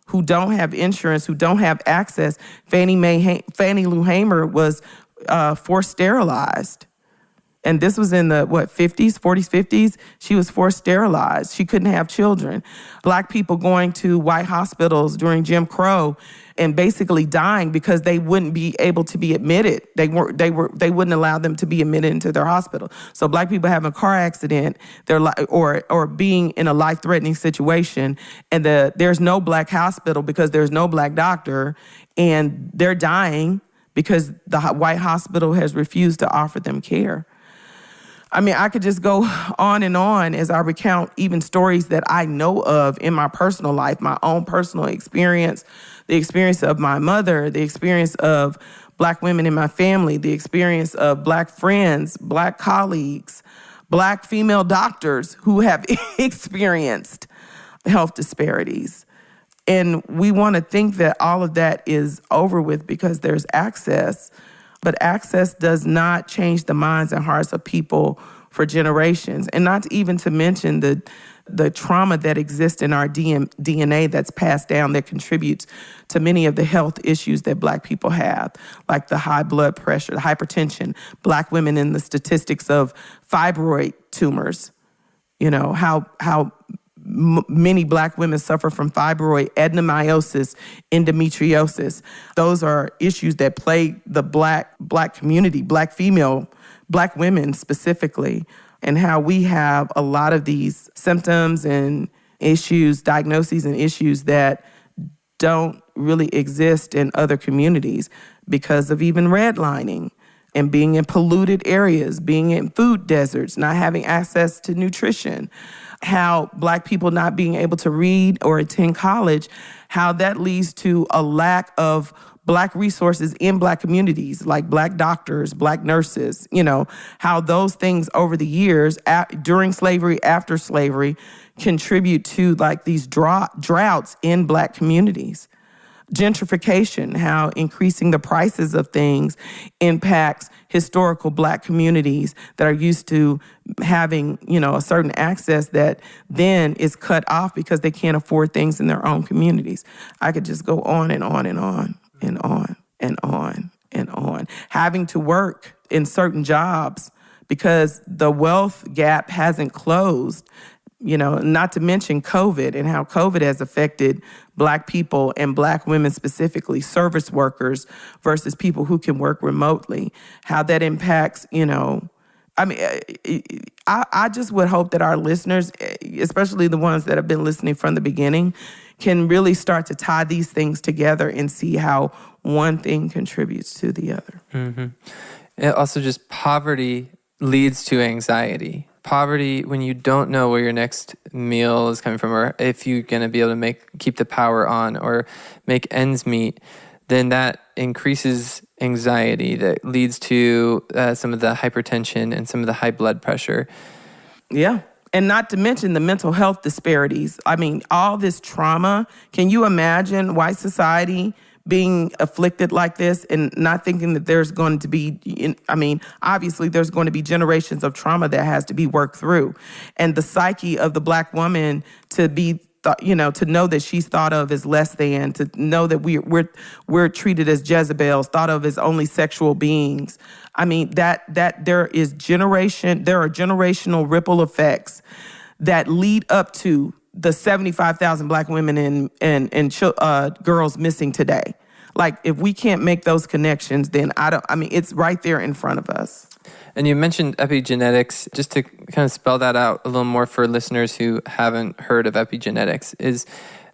who don't have insurance, who don't have access. Fannie Lou Hamer was forced sterilized. And this was in the, 40s, 50s? She was forced sterilized. She couldn't have children. Black people going to white hospitals during Jim Crow and basically dying because they wouldn't be able to be admitted. They wouldn't allow them to be admitted into their hospital. So Black people having a car accident, or being in a life-threatening situation, and there's no Black hospital because there's no Black doctor, and they're dying because the white hospital has refused to offer them care. I mean, I could just go on and on as I recount even stories that I know of in my personal life, my own personal experience, the experience of my mother, the experience of Black women in my family, the experience of Black friends, Black colleagues, Black female doctors who have experienced health disparities. And we want to think that all of that is over with because there's access. But access does not change the minds and hearts of people for generations. And not even to mention the trauma that exists in our DNA that's passed down that contributes to many of the health issues that Black people have, like the high blood pressure, the hypertension, Black women in the statistics of fibroid tumors. You know, how many Black women suffer from fibroid, adenomyosis, endometriosis. Those are issues that plague the Black community, Black women specifically, and how we have a lot of these symptoms and issues, diagnoses and issues that don't really exist in other communities because of even redlining and being in polluted areas, being in food deserts, not having access to nutrition, how Black people not being able to read or attend college, how that leads to a lack of Black resources in Black communities, like Black doctors, Black nurses, you know, how those things over the years, during slavery, after slavery, contribute to like these droughts in Black communities. Gentrification, how increasing the prices of things impacts historical Black communities that are used to having, you know, a certain access that then is cut off because they can't afford things in their own communities. I could just go on and on and on and on and on and on. Having to work in certain jobs because the wealth gap hasn't closed. You know, not to mention COVID and how COVID has affected Black people and Black women specifically, service workers versus people who can work remotely, how that impacts, you know, I mean, I just would hope that our listeners, especially the ones that have been listening from the beginning, can really start to tie these things together and see how one thing contributes to the other. Mm-hmm. And also just poverty leads to anxiety. Poverty, when you don't know where your next meal is coming from, or if you're going to be able to keep the power on or make ends meet, then that increases anxiety that leads to some of the hypertension and some of the high blood pressure. Yeah. And not to mention the mental health disparities. I mean, all this trauma. Can you imagine white society being afflicted like this and not thinking that there's going to be, obviously there's going to be generations of trauma that has to be worked through. And the psyche of the Black woman to be, to know that she's thought of as less than, to know that we're treated as Jezebels, thought of as only sexual beings. I mean, that there are generational ripple effects that lead up to the 75,000 Black women and girls missing today. Like, if we can't make those connections, then it's right there in front of us. And you mentioned epigenetics. Just to kind of spell that out a little more for listeners who haven't heard of epigenetics, is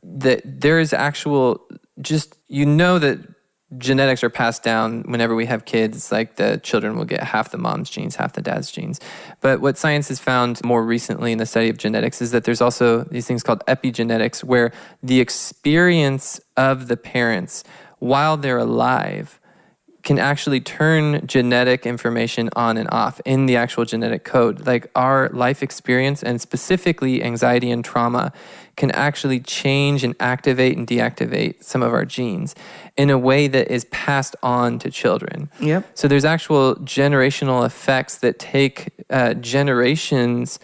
that there is actual, that genetics are passed down whenever we have kids. Like, the children will get half the mom's genes, half the dad's genes. But what science has found more recently in the study of genetics is that there's also these things called epigenetics, where the experience of the parents while they're alive can actually turn genetic information on and off in the actual genetic code. Like, our life experience, and specifically anxiety and trauma, can actually change and activate and deactivate some of our genes in a way that is passed on to children. Yep. So there's actual generational effects that take generations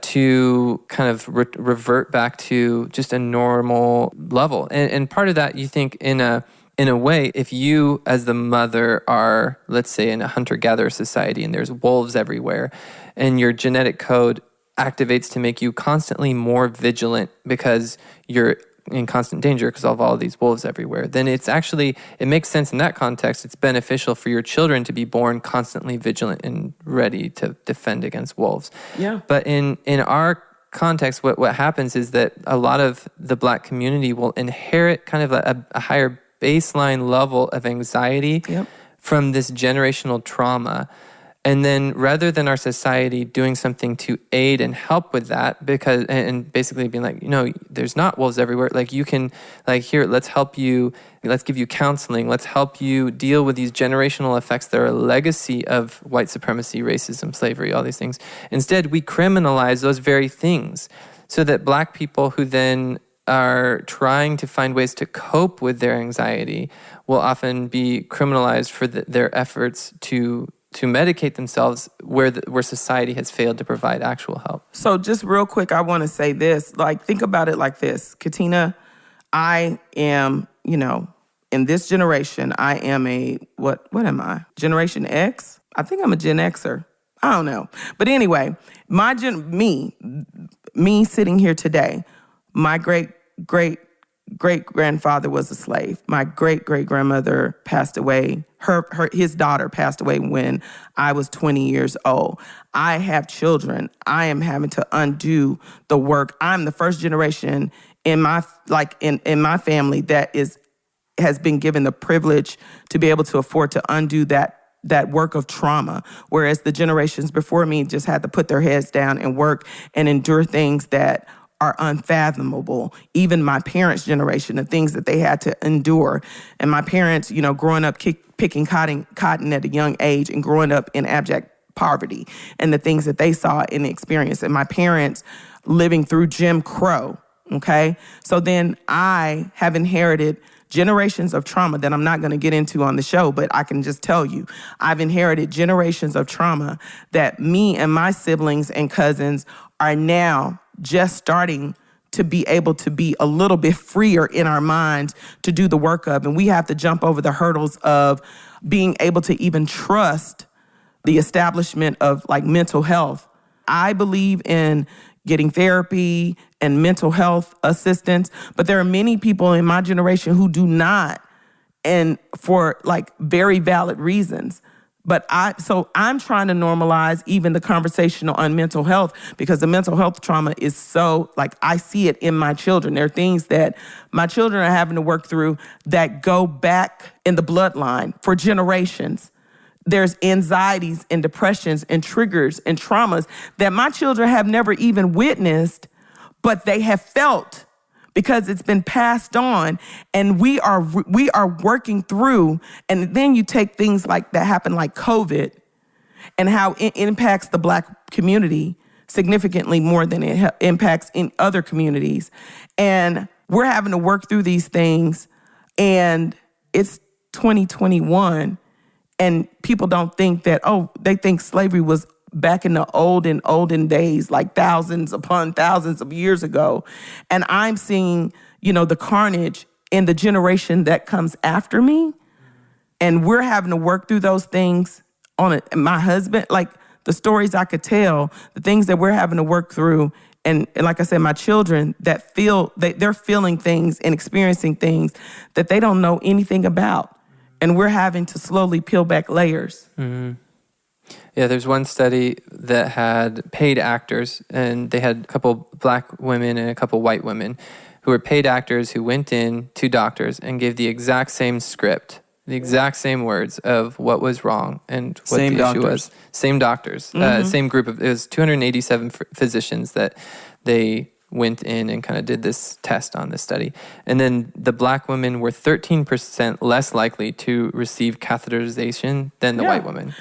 to kind of revert back to just a normal level. And part of that, you think, in a way, if you as the mother are, let's say, in a hunter-gatherer society and there's wolves everywhere, and your genetic code activates to make you constantly more vigilant because you're in constant danger because of all these wolves everywhere, then it makes sense in that context. It's beneficial for your children to be born constantly vigilant and ready to defend against wolves. Yeah. But in our context, what happens is that a lot of the Black community will inherit kind of a higher baseline level of anxiety from this generational trauma. And then rather than our society doing something to aid and help with that, because and basically being like, there's not wolves everywhere. Like you can, like, here, let's help you. Let's give you counseling. Let's help you deal with these generational effects that are a legacy of white supremacy, racism, slavery, all these things. Instead, we criminalize those very things so that Black people who then are trying to find ways to cope with their anxiety will often be criminalized for their efforts to medicate themselves where society has failed to provide actual help. So just real quick, I want to say this. Like, think about it like this. Katina, I am, in this generation, I am what am I? Generation X? I think I'm a Gen Xer. I don't know. But anyway, me sitting here today, my great-great-great-grandfather was a slave. My great-great-grandmother passed away. His daughter passed away when I was 20 years old. I have children. I am having to undo the work. I'm the first generation in my in my family that has been given the privilege to be able to afford to undo that work of trauma, whereas the generations before me just had to put their heads down and work and endure things that are unfathomable. Even my parents' generation, the things that they had to endure. And my parents, growing up picking cotton at a young age and growing up in abject poverty and the things that they saw and experienced. And my parents living through Jim Crow, okay? So then I have inherited generations of trauma that I'm not going to get into on the show, but I can just tell you, I've inherited generations of trauma that me and my siblings and cousins are now just starting to be able to be a little bit freer in our minds to do the work of. And we have to jump over the hurdles of being able to even trust the establishment of mental health. I believe in getting therapy and mental health assistance, but there are many people in my generation who do not, and for very valid reasons. But I'm trying to normalize even the conversation on mental health, because the mental health trauma is so, I see it in my children. There are things that my children are having to work through that go back in the bloodline for generations. There's anxieties and depressions and triggers and traumas that my children have never even witnessed, but they have felt because it's been passed on, and we are working through. And then you take things that happen like COVID and how it impacts the Black community significantly more than it impacts in other communities. And we're having to work through these things, and it's 2021, and people don't think that, they think slavery was back in the olden days, thousands upon thousands of years ago. And I'm seeing, the carnage in the generation that comes after me. And we're having to work through those things on it. And my husband, the stories I could tell, the things that we're having to work through. And like I said, my children that they're feeling things and experiencing things that they don't know anything about. And we're having to slowly peel back layers. Mm-hmm. Yeah, there's one study that had paid actors, and they had a couple Black women and a couple white women who were paid actors who went in to doctors and gave the exact same script, the exact same words of what was wrong and what same the doctors. issue was. Same doctors. Same group of, it was 287 physicians that they went in and kind of did this test on this study. And then the Black women were 13% less likely to receive catheterization than the white women.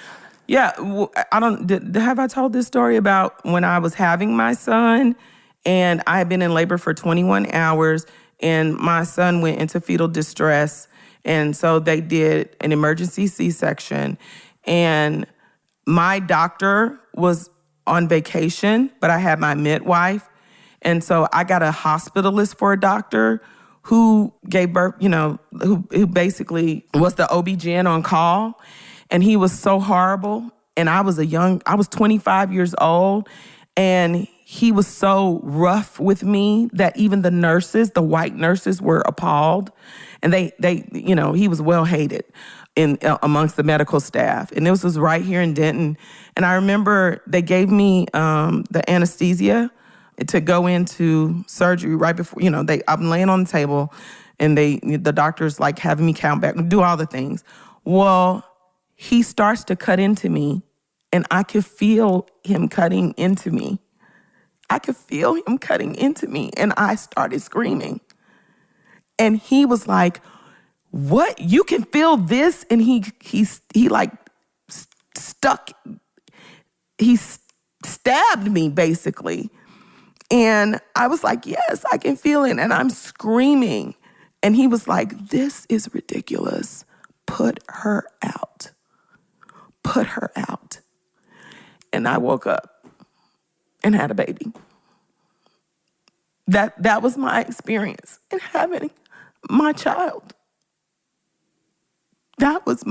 Yeah, have I told this story about when I was having my son and I had been in labor for 21 hours and my son went into fetal distress, and so they did an emergency C-section, and my doctor was on vacation, but I had my midwife, and so I got a hospitalist for a doctor who gave birth, who basically was the OB-GYN on call. And he was so horrible. And I was 25 years old. And he was so rough with me that even the white nurses were appalled. And he was well hated amongst the medical staff. And this was right here in Denton. And I remember they gave me the anesthesia to go into surgery right before, I'm laying on the table and the doctor's having me count back, do all the things. Well, he starts to cut into me And I could feel him cutting into me. I could feel him cutting into me, and I started screaming. And he was like, "What? You can feel this?" And he like stuck. He stabbed me basically. And I was like, "Yes, I can feel it." And I'm screaming. And he was like, "This is ridiculous. Put her out. Put her out." And I woke up and had a baby. That was my experience in having my child. That was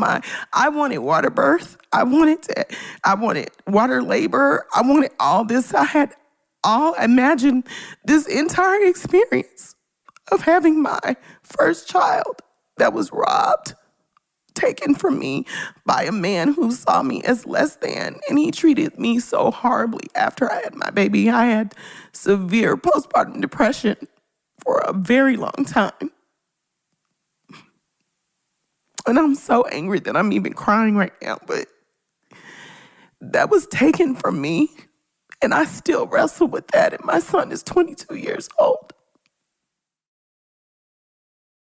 I wanted water birth. I wanted water labor. I wanted all this. Imagine this entire experience of having my first child that was robbed, taken from me by a man who saw me as less than, and he treated me so horribly after I had my baby. I had severe postpartum depression for a very long time. And I'm so angry that I'm even crying right now, but that was taken from me, and I still wrestle with that, and my son is 22 years old.